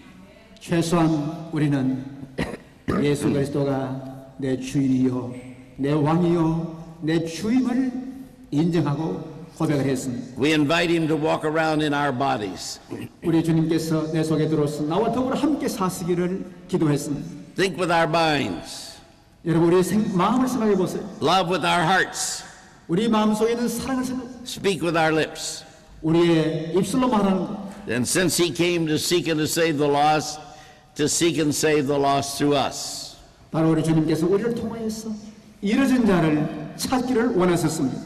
최소한 우리는 예수 그리스도가 내 주인이요, 내 왕이요, 내 주임을 인정하고 고백을 했습니다. We invite Him to walk around in our bodies. 우리 주님께서 내 속에 들어서 나와 더불어 함께 사시기를 기도했습니다. Think with our minds, 여러분 우리 마음을 생각해 보세요. love with our hearts, 우리 마음속에 있는 사랑을 생각, speak with our lips. 우리의 입술로 말하는 것. And since He came to seek and to save the lost, to seek and save the lost through us. 바로 우리 주님께서 우리를 통하여서 잃어진 자를 찾기를 원하셨습니다.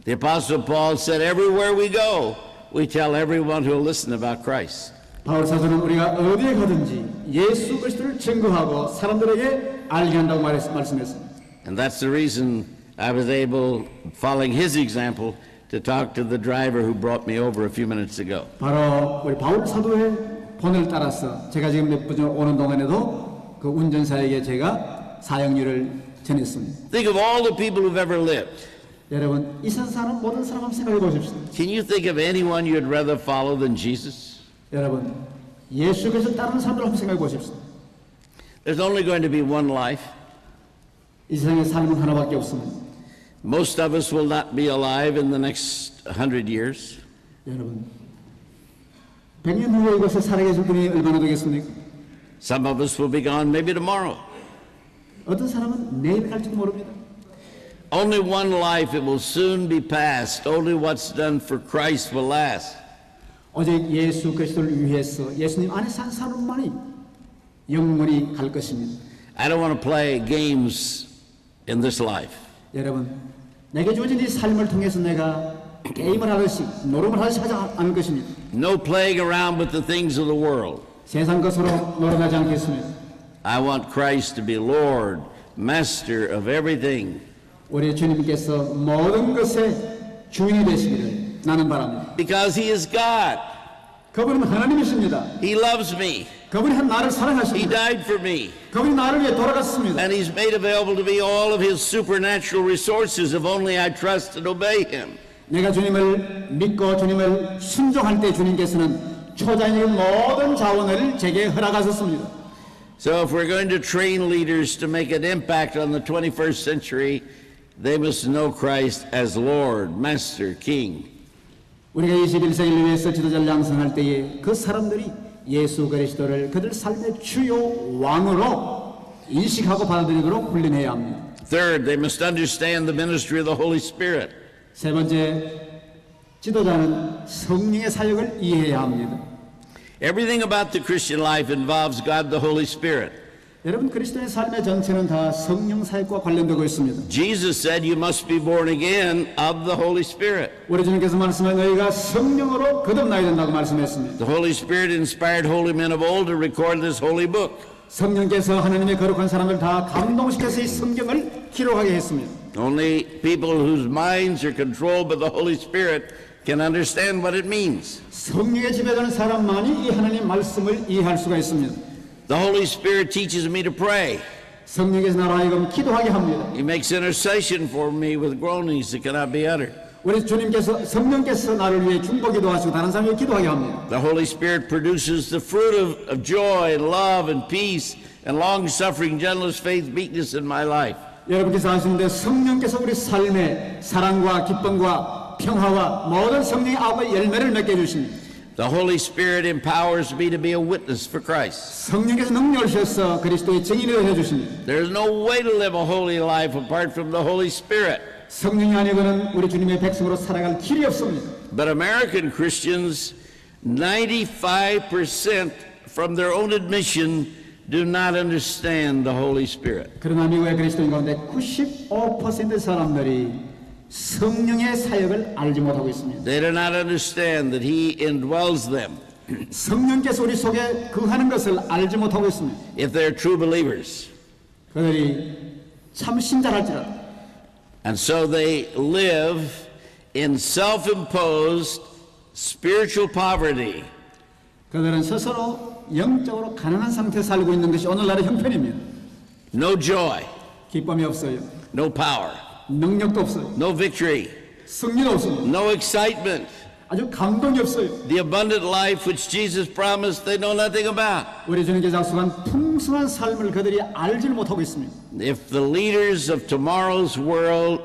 The Apostle Paul said, everywhere we go, we tell everyone who will listen about Christ. 바울 사도는 우리가 어디에 가든지 예수 그리스도를 증거하고 사람들에게 알게 한다고 말씀했습니다. And that's the reason I was able, following his example, to talk to the driver who brought me over a few minutes ago. 바로 우리 바울 사도의 본을 따라서 제가 지금 몇 분 오는 동안에도 그 운전사에게 제가 사형률을 전했습니다. Think of all the people who've ever lived. 여러분 이 세상 모든 사람 한번 생각해 보십시오. Can you think of anyone you'd rather follow than Jesus? 여러분 예수 그리스도 따르는 사람들 한번 생각해 보십시오. There's only going to be one life. 이 세상에 삶은 하나밖에 없습니다. Most of us will not be alive in the next 100 years. 여러분 100년 후에 이곳에 살아계실 분이 얼마나 되겠습니까? Some of us will be gone maybe tomorrow. 어떤 사람은 내일 갈지도 모릅니다. Only one life, it will soon be past. Only what's done for Christ will last. 오직 예수 그리스도를 위해서 예수님 안에 산 사람만이 영원히 갈 것입니다. I don't want to play games in this life. 여러분 내게 주어진 이 삶을 통해서 내가 게임을 하듯이 노름을 하듯이 하지 않을 것입니다. No playing around with the things of the world. 세상 것으로 놀아나지 않겠습니다. I want Christ to be Lord, Master of everything. 우리 주님께서 모든 것의 주인이 되시기를 나는 바랍니다. Because He is God. 그분은 하나님이십니다. He loves me. 그분이 나를 He 사랑하십니다. died for me. 그분이 나를 위해 돌아갔습니다. And He's made available to me all of His supernatural resources if only I trust and obey Him. 내가 주님을 믿고 주님을 순종할 때 주님께서는 초자연의 모든 자원을 제게 허락하셨습니다. So if we're going to train leaders to make an impact on the 21st century, they must know Christ as Lord, Master, King. 우리가 21세기를 위해서 지도자를 양성할 때에 그 사람들이 예수 그리스도를 그들 삶의 주요 왕으로 인식하고 받아들이도록 훈련해야 합니다. Third, they must understand the ministry of the Holy Spirit. 세 번째, 지도자는 성령의 사역을 이해해야 합니다. Everything about the Christian life involves God the Holy Spirit. 여러분 그리스도의 삶의 전체는 다 성령 사역과 관련되고 있습니다. Jesus said you must be born again of the Holy Spirit. 우리 주님께서 말씀한 너희가 성령으로 거듭나야 된다고 말씀했습니다. The Holy Spirit inspired holy men of old to record this holy book. 성령께서 하나님의 거룩한 사람을 다 감동시켜서 이 성경을 기록하게 했습니다. Only people whose minds are controlled by the Holy Spirit can understand what it means. 성령에 지배되는 사람만이 이 하나님 말씀을 이해할 수가 있습니다. The Holy Spirit teaches me to pray. 성령께서 나로 하여금 기도하게 합니다. He makes intercession for me with groanings that cannot be uttered. 우리 주님께서 성령께서 나를 위해 중보 기도하시고 다른 사람에게 기도하게 합니다. The Holy Spirit produces the fruit of joy and love and peace and long-suffering, gentleness, faith, meekness in my life. 여러분께서 아시는데 성령께서 우리 삶에 사랑과 기쁨과 평화와 모든 성령의 아홉의 열매를 맺게 해주십니다. The Holy Spirit empowers me to be a witness for Christ. 성령께서 능력을 주셔서 그리스도의 증인을 해주십니다. There's no way to live a holy life apart from the Holy Spirit. 성령이 아니고는 우리 주님의 백성으로 살아갈 길이 없습니다. But American Christians, 95% from their own admission, do not understand the Holy Spirit. 그러나 미국의 그리스도인 가운데 95% 사람들이 성령의 사역을 알지 못하고 있습니다. They do not understand that He indwells them 성령께서 우리 속에 거하는 것을 알지 못하고 있습니다. if they're true believers. 그들이 참 신자랄지라도 And so they live in self-imposed spiritual poverty. 그들은 스스로 영적으로 가난한 상태에 살고 있는 것이 오늘날의 형편입니다. No joy, 기쁨이 없어요. no power, 능력도 없어요. no victory, 승리도 없습니다. no excitement. 아주 감동이 없어요. The abundant life which Jesus promised, they know nothing about. 우리 주님께서 약속한 풍성한 삶을 그들이 알지 못하고 있습니다. If the leaders of tomorrow's world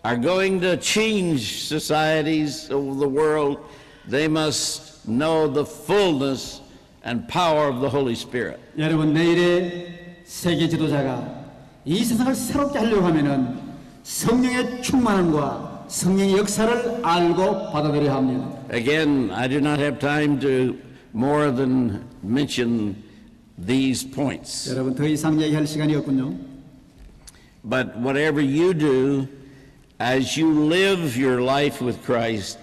are going to change societies of the world, they must know the fullness and power of the Holy Spirit. 여러분, 내일의 세계 지도자가 이 세상을 새롭게 하려고 하면은 성령의 충만함과 성령의 역사를 알고 받아들여야 합니다. Again, I do not have time to more than mention these points. 여러분, 더 이상 얘기할 시간이 없군요. But whatever you do, as you live your life with Christ,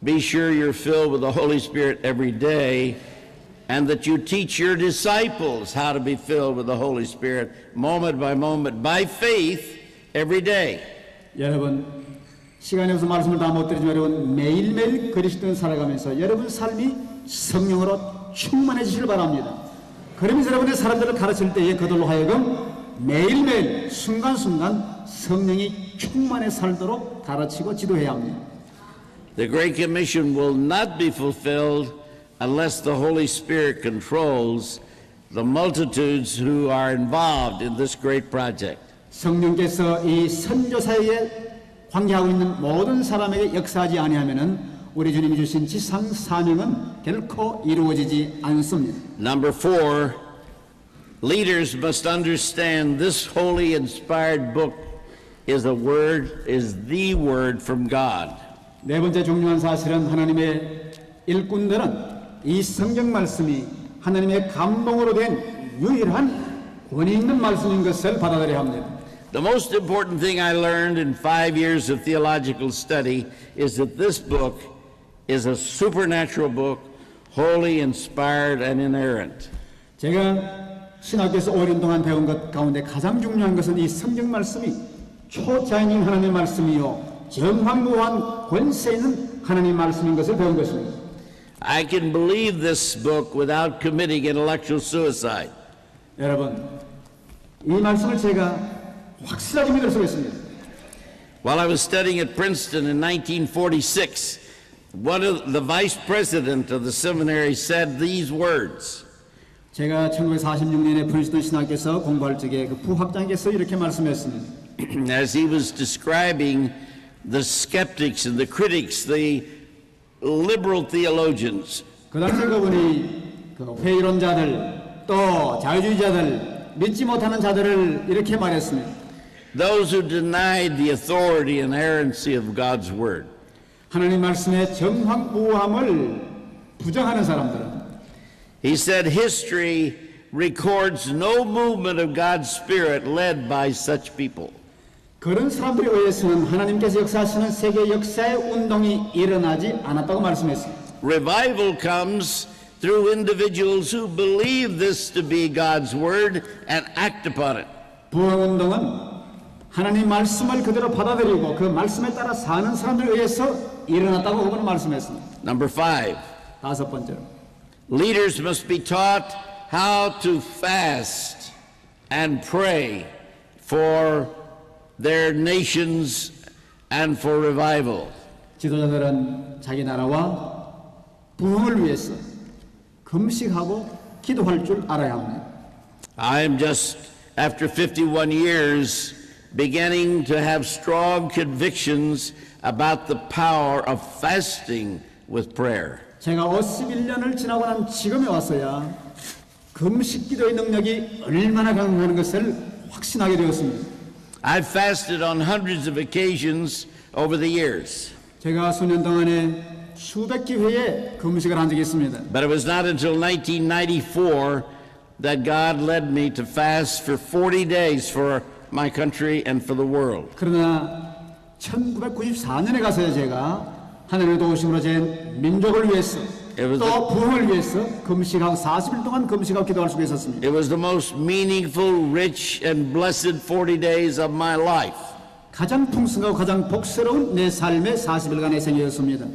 be sure you're filled with the Holy Spirit every day, and that you teach your disciples how to be filled with the Holy Spirit moment by faith every day. 여러분, 시간이 없어서 말씀을 다 못 드리지만 여러분 매일매일 그리스도인 살아가면서 여러분 삶이 성령으로 충만해지시길 바랍니다. 그러면서 여러분의 사람들을 가르칠 때에 그들로 하여금 매일매일 순간순간 성령이 충만해 살도록 가르치고 지도해야 합니다. The Great Commission will not be fulfilled unless the Holy Spirit controls the multitudes who are involved in this great project. 성령께서 이 선교사에 관계하고 있는 모든 사람에게 역사하지 아니하면은 우리 주님이 주신 지상 사명은 결코 이루어지지 않습니다. Number 4, leaders must understand this holy inspired book is the word from God. 네 번째 중요한 사실은 하나님의 일꾼들은 이 성경 말씀이 하나님의 감동으로 된 유일한 권위 있는 말씀인 것을 받아들여야 합니다. The most important thing I learned in 5 years of theological study is that this book is a supernatural book, holy, inspired, and inerrant. 제가 신학교에서 5년 동안 배운 것 가운데 가장 중요한 것은 이 성경 말씀이 초자연인 하나님의 말씀이요 전황무한 권세 있는 하나님의 말씀인 것을 배운 것입니다. I can believe this book without committing intellectual suicide. 여러분, 이 말씀을 제가 확실하게 믿을 수 있습니다. While I was studying at Princeton in 1946, the vice president of the seminary said these words. 제가 1946년에 프린스턴 신학교에서 공부할 적에 그 부학장께서 이렇게 말씀했습니다. As he was describing the skeptics and the critics, the liberal theologians, 그 당시 그분이 그 회의론자들 또 자유주의자들 믿지 못하는 자들을 이렇게 말했습니다. those who denied the authority and inerrancy of God's word. 하나님 말씀의 정확무함을 부정하는 사람들은 He said history records no movement of God's Spirit led by such people. 그런 사람들에 의해서는 하나님께서 역사하시는 세계 역사의 운동이 일어나지 않았다고 말씀했습니다. Revival comes through individuals who believe this to be God's word and act upon it. 부흥운동은 하나님 말씀을 그대로 받아들이고 그 말씀에 따라 사는 사람들에 의해서 일어났다고 그분은 말씀했습니다. Number 5, 다섯 번째로 leaders must be taught how to fast and pray for their nations and for revival. 지도자들은 자기 나라와 부흥을 위해서 금식하고 기도할 줄 알아야 합니다. I am just, after 51 years, beginning to have strong convictions about the power of fasting with prayer. 제가 51년을 지나고 난 지금에 와서야 금식 기도의 능력이 얼마나 강한 것을 확신하게 되었습니다. I've fasted on hundreds of occasions over the years, 제가 수년 동안에 수백 기회에 금식을 한 적이 있습니다. but it was not until 1994 that God led me to fast for 40 days for my country and for the world. 그러나 1994년에 가서야 제가 하나님의 도우심으로 제 민족을 위해서 또 부흥을 위해서 금식하고 40일 동안 금식하고 기도할 수가 있었습니다. It was the most meaningful, rich, and blessed 40 days of my life. 가장 풍성하고 가장 복스러운 내 삶의 40일간의 생애였습니다.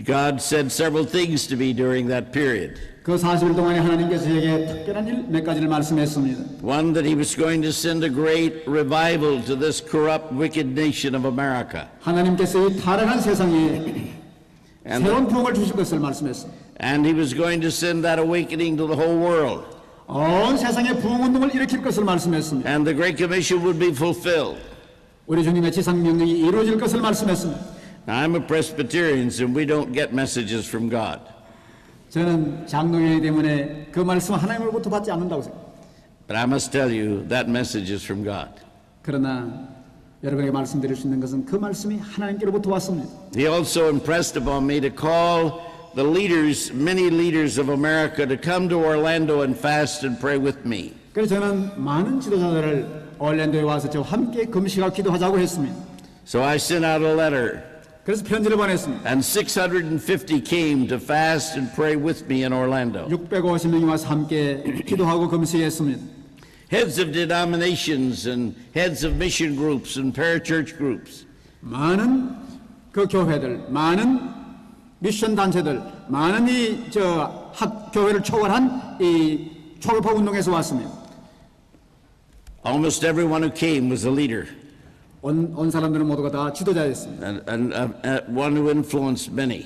God said several things to me during that period. 그 40일 동안에 하나님께서 제게 특별한 일 몇 가지를 말씀했습니다. One, that he was going to send a great revival to this corrupt, wicked nation of America. 하나님께서 이 타락한 세상에 And, 새로운 부흥을 주실 것을 말씀했습니다. and he was going to send that awakening to the whole world. 온 세상에 부흥운동을 일으킬 것을 말씀했습니다. And the Great Commission would be fulfilled. 우리 주님의 지상명령이 이루어질 것을 말씀했습니다. Now, I'm a Presbyterian, and we don't get messages from God. 저는 장로이기 때문에 그 말씀 하나님으로부터 받지 않는다고 생각합니다. But I must tell you, that message is from God. 그러나 여러분에게 말씀드릴 수 있는 것은 그 말씀이 하나님께로부터 왔습니다. He also impressed upon me to call the leaders, many leaders of America, to come to Orlando and fast and pray with me. 그래서 저는 많은 지도자들을 orlando에 와서 저와 함께 금식하고 기도하자고 했습니다. So I sent out a letter, 그래서 편지를 보냈습니다. and 650 came to fast and pray with me in Orlando. 650명이 와서 함께 기도하고 금식했습니다. Heads of denominations and heads of mission groups and parachurch groups. 많은 그 교회들, 많은 미션 단체들, 많은 이 교회를 초월한 이 초급파 운동에서 왔습니다. Almost everyone who came was a leader, 온 사람들은 모두가 다 지도자였습니다. and one who influenced many.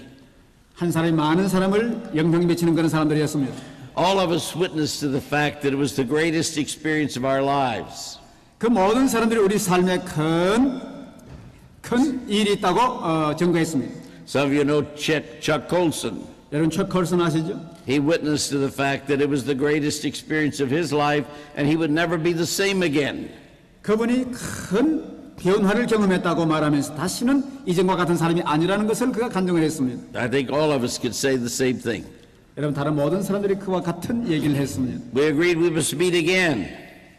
한 사람이 많은 사람을 영향 미치는 그런 사람들이었습니다. All of us witnessed to the fact that it was the greatest experience of our lives. 그 모든 사람들이 우리 삶에 큰 일이 있다고 증거했습니다. Some of you know Chuck Colson. 여러분 척 컬슨 아시죠? He witnessed to the fact that it was the greatest experience of his life and he would never be the same again. 그분이 큰 변화를 경험했다고 말하면서 다시는 이전과 같은 사람이 아니라는 것을 그가 간증을 했습니다. I think all of us could say the same thing. 여러분 다른 모든 사람들이 그와 같은 얘기를 했습니다. We agreed we must meet again.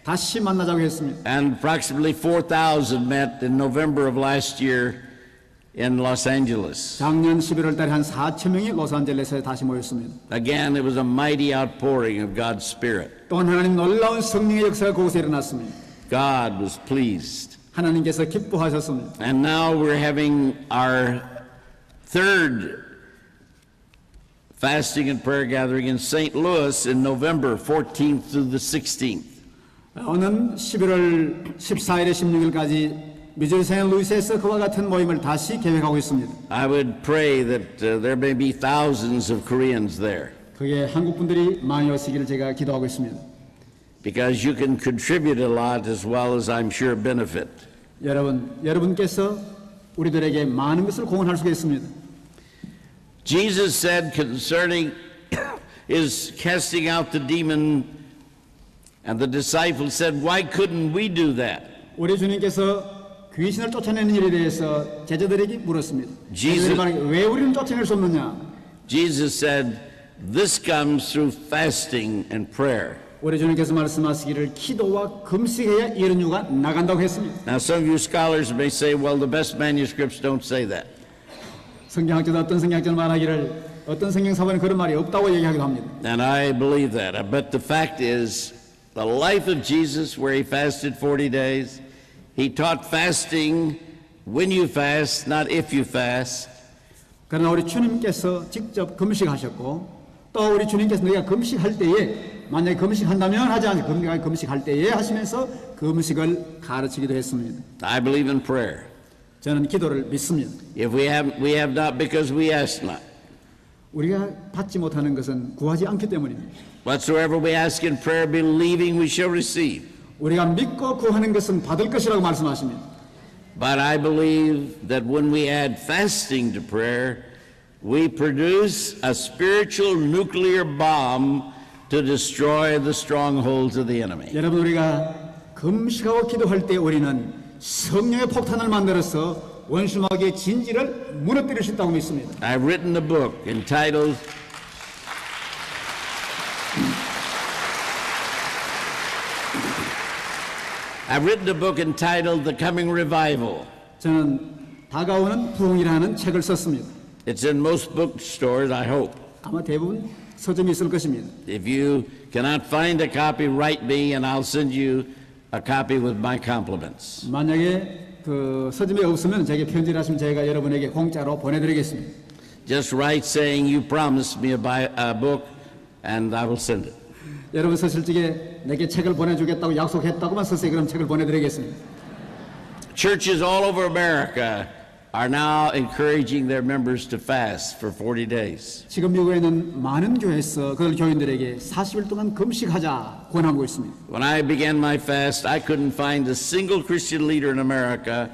다시 만나자고 했습니다. And approximately 4,000 met in November of last year in Los Angeles. 작년 11월 달에 한 4천 명이 로스안젤레스에 다시 모였습니다. Again, it was a mighty outpouring of God's Spirit. 또한 하나님 놀라운 성령의 역사가 그곳에 일어났습니다. God was pleased. 하나님께서 기뻐하셨습니다. And now we're having our third fasting and prayer gathering in St. Louis in November 14th through the 16th. 오는 11월 14일에 16일까지 미주리 세인루이스에서 그와 같은 모임을 다시 계획하고 있습니다. I would pray that there may be thousands of Koreans there, 그게 한국 분들이 많이 오시기를 제가 기도하고 있습니다. because you can contribute a lot as well as I'm sure benefit. 여러분께서 우리들에게 많은 것을 공헌할 수가 있습니다. Jesus said concerning his casting out the demon, and the disciples said, why couldn't we do that? 우리 주님께서 귀신을 쫓아내는 일에 대해서 제자들에게 물었습니다. Jesus- 왜 우리는 쫓아낼 수 없느냐? Jesus said, this comes through fasting and prayer. 우리 주님께서 말씀하시기를 기도와 금식해야 이런 유가 나간다고 했습니다. Now, some of you scholars may say, well, the best manuscripts don't say that. 성경학자도 어떤 성경학자는 말하기를 어떤 성경사본에 그런 말이 없다고 얘기하기도 합니다. And I believe that. But the fact is, the life of Jesus, where he fasted 40 days, he taught fasting when you fast, not if you fast. 그러나 우리 주님께서 직접 금식하셨고 또 우리 주님께서 너희가 금식할 때에 만약에 금식한다면 하지 않고 금식할 때에 하시면서 금식을 가르치기도 했습니다. I believe in prayer. 저는 기도를 믿습니다. If we have not because we ask not. 우리가 받지 못하는 것은 구하지 않기 때문입니다. Whatsoever we ask in prayer, believing we shall receive. 우리가 믿고 구하는 것은 받을 것이라고 말씀하십니다. But I believe that when we add fasting to prayer, we produce a spiritual nuclear bomb to destroy the strongholds of the enemy. 여러분 우리가 금식하고 기도할 때 우리는 성령의 폭탄을 만들어서 원수마귀의 진지를 무너뜨릴 수 있다고 믿습니다. I've written a book entitled The Coming Revival. 저는 다가오는 부흥이라는 책을 썼습니다. It's in most bookstores, I hope. 아마 대부분 서점이 있을 것입니다. If you cannot find a copy, write me and I'll send you a copy with my compliments. 만약에 그 서점이 없으면 제게 편지를 하시면 제가 여러분에게 공짜로 보내드리겠습니다. Just write saying you promised me a book and I will send it. 여러분 서실 적에 내게 책을 보내주겠다고 약속했다고만 쓰세요. 그럼 책을 보내드리겠습니다. Churches all over America are now encouraging their members to fast for 40 days. 지금 미국에 있는 많은 교회에서 그들 교인들에게 40일 동안 금식하자 권하고 있습니다. When I began my fast, I couldn't find a single Christian leader in America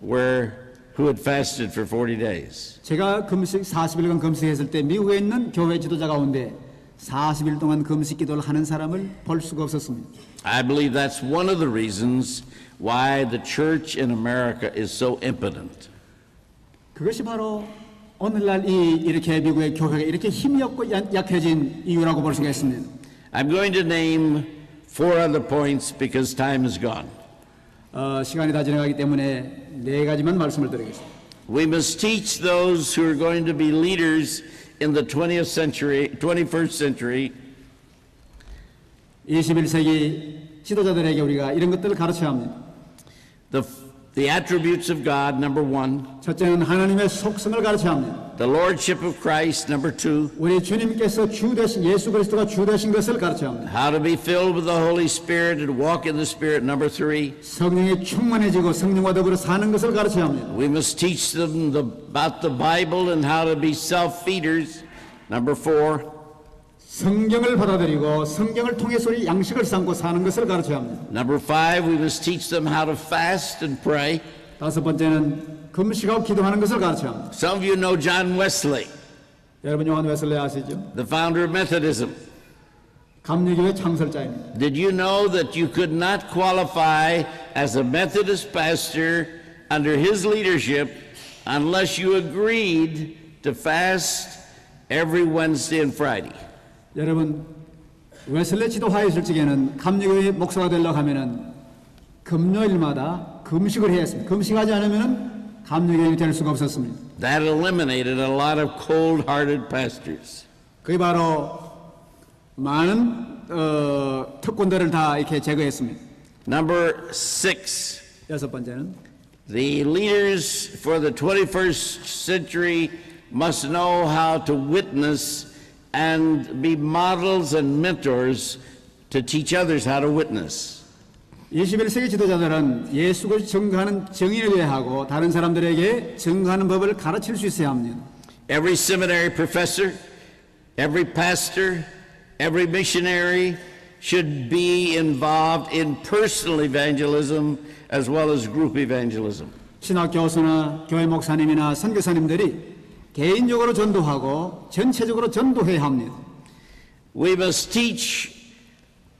who had fasted for 40 days. 제가 금식 40일간 금식했을 때 미국에 있는 교회 지도자 가운데 40일 동안 금식 기도를 하는 사람을 볼 수가 없었습니다. I believe that's one of the reasons why the church in America is so impotent. 그것이 바로 오늘날 이렇게 미국의 교회가 이렇게 힘이 없고 약해진 이유라고 볼 수가 있습니다. I'm going to name 4 other points because time is gone. 시간이 다 지나가기 때문에 4가지만 말씀을 드리겠습니다. We must teach those who are going to be leaders in the 21st century 21세기 지도자들에게 우리가 이런 것들을 가르쳐야 합니다. the attributes of God, number 1. 첫째는 하나님의 속성을 가르쳐야 합니다. The lordship of Christ, number 2. 우리 주님께서 주 되신 예수 그리스도가 주 되신 것을 가르쳐야 합니다. How to be filled with the Holy Spirit and walk in the Spirit, number 3. 성령이 충만해지고 성령과 더불어 사는 것을 가르쳐야 합니다. We must teach them about the Bible and how to be self-feeders, number 4. 성경을 받아들이고 성경을 통해서 우리 양식을 삼고 사는 것을 가르쳐야 합니다. Number 5, we must teach them how to fast and pray. 5번째는 금식하고 기도하는 것을 가르쳐야 합니다. Some of you know John Wesley, 여러분 요한 웨슬레 아시죠? the founder of Methodism. 감리교회 창설자입니다. Did you know that you could not qualify as a Methodist pastor under his leadership unless you agreed to fast every Wednesday and Friday? 여러분 웨슬레 지도하에 있을 적에는 감리교회 목사가 되려고 하면은 금요일마다 금식을 해야 했습니다. 금식하지 않으면은 감리교인이 될 수가 없었습니다. That eliminated a lot of cold-hearted pastors. 그게 바로 많은 특권들을 다 이렇게 제거했습니다. Number 6, 6번째는 the leaders for the 21st century must know how to witness and be models and mentors to teach others how to witness. 21세기 지도자들은 예수 그리스도 증거하는 정의를 이해하고 다른 사람들에게 증거하는 법을 가르칠 수 있어야 합니다. Every seminary professor, every pastor, every missionary should be involved in personal evangelism as well as group evangelism. 신학 교수나 교회 목사님이나 선교사님들이 개인적으로 전도하고 전체적으로 전도해야 합니다. We must teach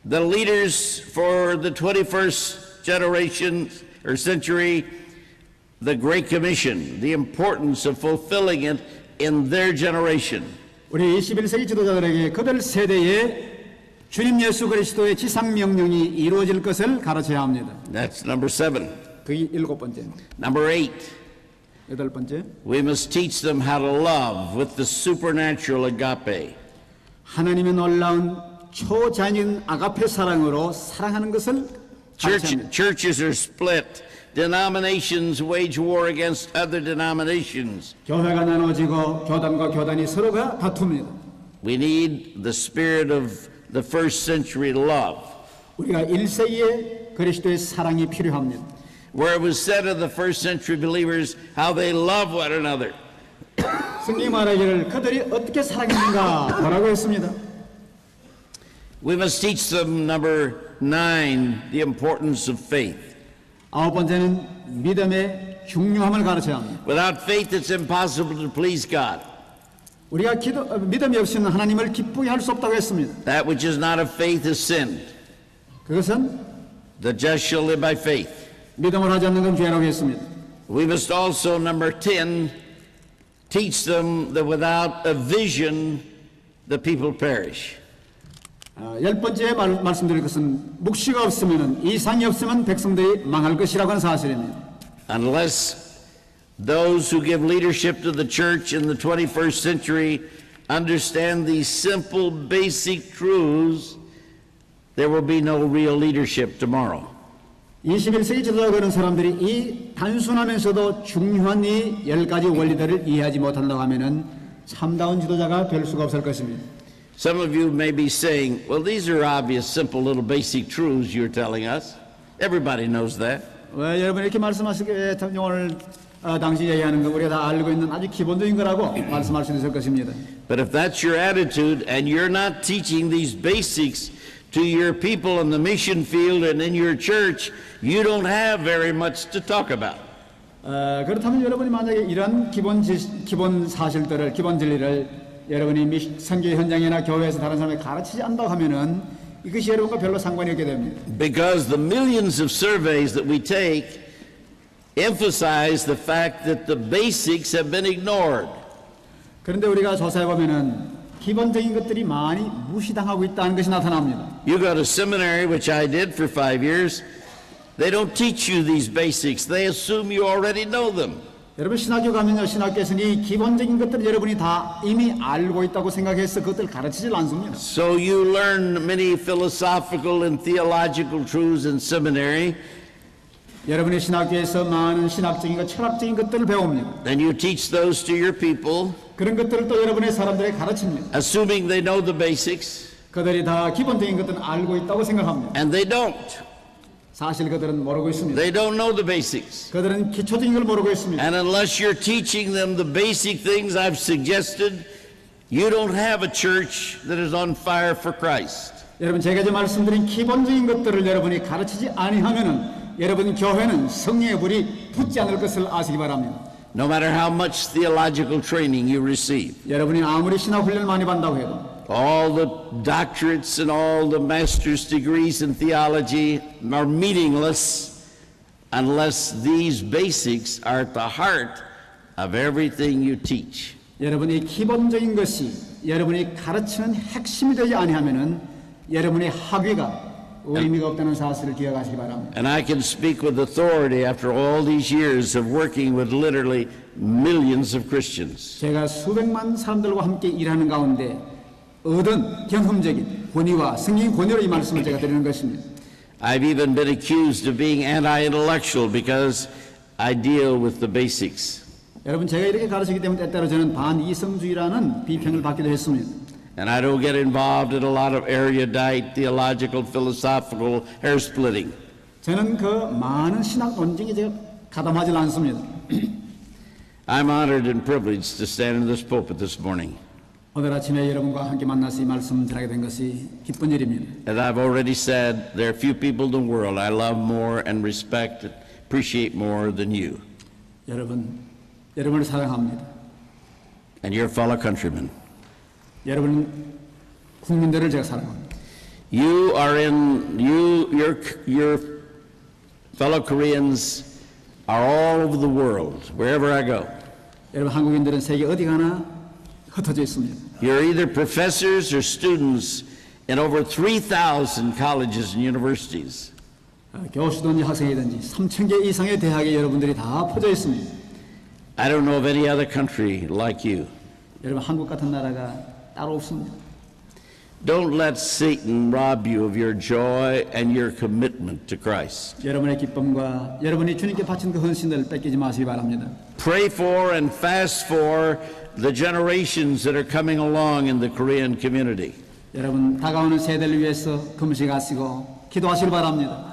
the leaders for the 21st generation or century the Great Commission, the importance of fulfilling it in their generation. 우리 21세기 지도자들에게 그들 세대에 주님 예수 그리스도의 지상 명령이 이루어질 것을 가르쳐야 합니다. That's number 7. 그게 7번째. Number 8. 8번째. We must teach them how to love with the supernatural agape. 하나님의 놀라운 초자연인 아가페 사랑으로 사랑하는 것을 가르쳐야 합니다. Churches are split. Denominations wage war against other denominations. 교회가 나눠지고 교단과 교단이 서로가 다툽니다. We need the spirit of the first century love. 우리가 1세기에 그리스도의 사랑이 필요합니다. Where it was said of the first century believers how they love one another. 성경이 말하기를 그들이 어떻게 사랑했는가 뭐라고 했습니다. We must teach them, number 9, the importance of faith. 9번째는 믿음의 중요함을 가르쳐야 합니다. Without faith, it's impossible to please God. 우리가 믿음이 없이는 하나님을 기쁘게 할 수 없다고 했습니다. That which is not of faith is sin. 그것은 The just shall live by faith. 믿음을 하지 않는 건 죄라고 했습니다. We must also, number 10, teach them that without a vision, the people perish. 열 번째 말씀드릴 것은 묵시가 없으면 이상이 없으면 백성들이 망할 것이라고 하는 사실입니다. Unless those who give leadership to the church in the 21st century understand these simple, basic truths, there will be no real leadership tomorrow. 21세기 지도자가 되는 사람들이 이 단순하면서도 중요한 이 10가지 원리들을 이해하지 못한다고 하면은 참다운 지도자가 될 수가 없을 것입니다. Some of you may be saying, well, these are obvious, simple little basic truths you're telling us. Everybody knows that. 왜 여러분 이렇게 말씀하시기에 오늘 당시 얘기하는 거 우리가 다 알고 있는 아주 기본적인 거라고 말씀할 수 있을 것입니다. But if that's your attitude and you're not teaching these basics to your people in the mission field and in your church, you don't have very much to talk about. 그렇다면 여러분이 만약에 이런 기본 사실들을, 기본 진리를 여러분이 선교 현장이나 교회에서 다른 사람에게 가르치지 않는다고 하면은 이것이 여러분과 별로 상관이 없게 됩니다. Because the millions of surveys that we take emphasize the fact that the basics have been ignored. 그런데 우리가 조사해 보면은 기본적인 것들이 많이 무시당하고 있다는 것이 나타납니다. You go to seminary, which I did for 5 years, they don't teach you these basics. They assume you already know them. 여러분 신학교 가면요, 신학교에서는 이 기본적인 것들을 여러분이 다 이미 알고 있다고 생각해서 그것을 가르치질 않습니다. So you learn many philosophical and theological truths in seminary, 여러분이 신학교에서 많은 신학적인 것, 철학적인 것들을 배웁니다. and you teach those to your people, 그런 것들을 또 여러분의 사람들에게 가르칩니다. assuming they know the basics, 그들이 다 기본적인 것들은 알고 있다고 생각합니다. and they don't. 사실 그들은 모르고 있습니다. They don't know the basics. 그들은 기초적인 걸 모르고 있습니다. And unless you're teaching them the basic things I've suggested, you don't have a church that is on fire for Christ. 여러분 제가 이제 말씀드린 기본적인 것들을 여러분이 가르치지 아니하면은 여러분 교회는 성령의 불이 붙지 않을 것을 아시기 바랍니다. No matter how much theological training you receive, 여러분이 아무리 신학 훈련을 많이 받는다고 해도 all the doctorates and all the master's degrees in theology are meaningless unless these basics are at the heart of everything you teach. 여러분이 기본적인 것이 여러분이 가르치는 핵심이 되지 아니하면은 여러분의 학위가 의미가 없다는 사실을 기억하시기 바랍니다. And I can speak with authority after all these years of working with literally millions of Christians. 제가 수백만 사람들과 함께 일하는 가운데 얻은 경험적인 권위와 성경의 권위로 이 말씀을 제가 드리는 것입니다. I've even been accused of being anti-intellectual because I deal with the basics. 여러분 제가 이렇게 가르치기 때문에 때때로 저는 반이성주의라는 비평을 받기도 했습니다. And I don't get involved in a lot of erudite, theological, philosophical hair splitting. 저는 그 많은 신학 논쟁에 제가 가담하지 않습니다. I'm honored and privileged to stand in this pulpit this morning. 오늘 아침에 여러분과 함께 만나서 이 말씀 전하게 된 것이 기쁜 일입니다. As I've already said, there are few people in the world I love more and respect, appreciate more than you 여러분을 사랑합니다. and your fellow countrymen. 여러분 국민들을 제가 사랑합니다. Your fellow Koreans are all over the world, wherever I go. 여러분 한국인들은 세계 어디 가나 흩어져 있습니다. You're either professors or students in over 3,000 colleges and universities. 교수든지 학생이든지 3,000개 이상의 대학에 여러분들이 다 퍼져 있습니다. I don't know of any other country like you. 여러분 한국 같은 나라가 따로 없습니다. Don't let Satan rob you of your joy and your commitment to Christ. 여러분의 기쁨과 여러분이 주님께 바친 그 헌신을 뺏기지 마시기 바랍니다. Pray for and fast for the generations that are coming along in the Korean community. 여러분 다가오는 세대를 위해서 금식하시고 기도하시길 바랍니다.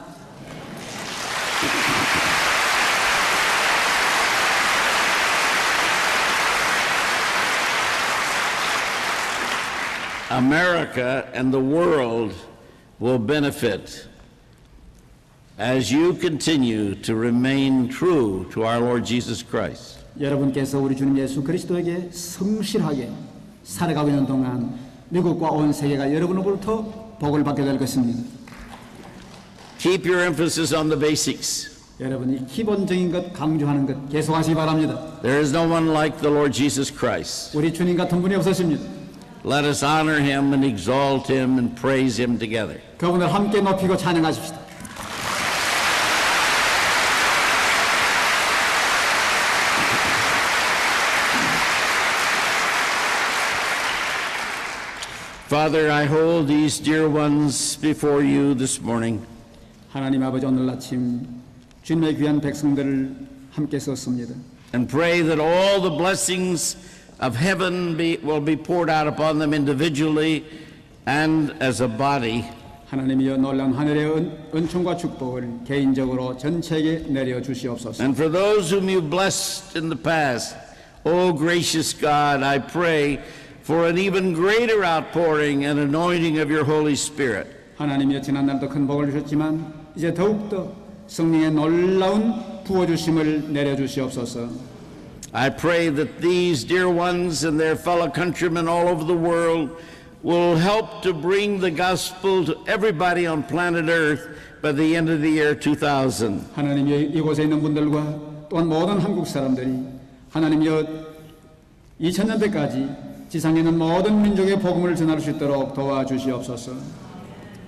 America and the world will benefit as you continue to remain true to our Lord Jesus Christ. 여러분께서 우리 주님 예수 그리스도에게 성실하게 살아가고 있는 동안 미국과 온 세계가 여러분으로부터 복을 받게 될 것입니다. Keep your emphasis on the basics. 여러분이 기본적인 것 강조하는 것 계속하시기 바랍니다. There is no one like the Lord Jesus Christ. 우리 주님 같은 분이 없으십니다. Let us honor him and exalt him and praise him together. 그분을 함께 높이고 찬양하십시다. Father, I hold these dear ones before you this morning. 하나님 아버지, 오늘 아침 주님의 귀한 백성들을 함께 썼습니다. And pray that all the blessings of heaven will be poured out upon them individually and as a body. 하나님이여 놀라운 하늘의 은총과 축복을 개인적으로 전체에게 내려 주시옵소서. And for those whom you blessed in the past, O gracious God, I pray for an even greater outpouring and anointing of your Holy Spirit. 하나님이여 지난날도 큰 복을 주셨지만 이제 더욱더 성령의 놀라운 부어주심을 내려 주시옵소서. I pray that these dear ones and their fellow countrymen all over the world will help to bring the gospel to everybody on planet Earth by the end of the year 2000. 하나님이여 이곳에 있는 분들과 또한 모든 한국 사람들이 하나님이여 2000년대까지 지상에 있는 모든 민족의 복음을 전할 수 있도록 도와주시옵소서.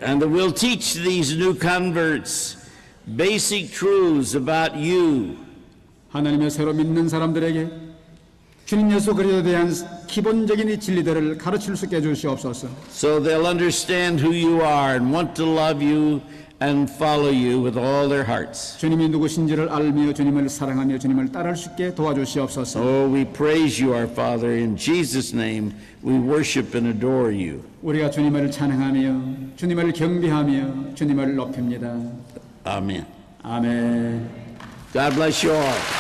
And that we'll teach these new converts basic truths about you. 하나님의 새로 믿는 사람들에게 주님 예수 그리스도에 대한 기본적인 이 진리들을 가르칠 수 있게 해주시옵소서. So they'll understand who you are and want to love you and follow you with all their hearts. 주님이 누구신지를 알며 주님을 사랑하며 주님을 따를 수 있게 도와주시옵소서. Oh, we praise you, our Father. In Jesus' name, we worship and adore you. 우리가 주님을 찬양하며 주님을 경배하며 주님을 높입니다. Amen. 아멘. God bless you all.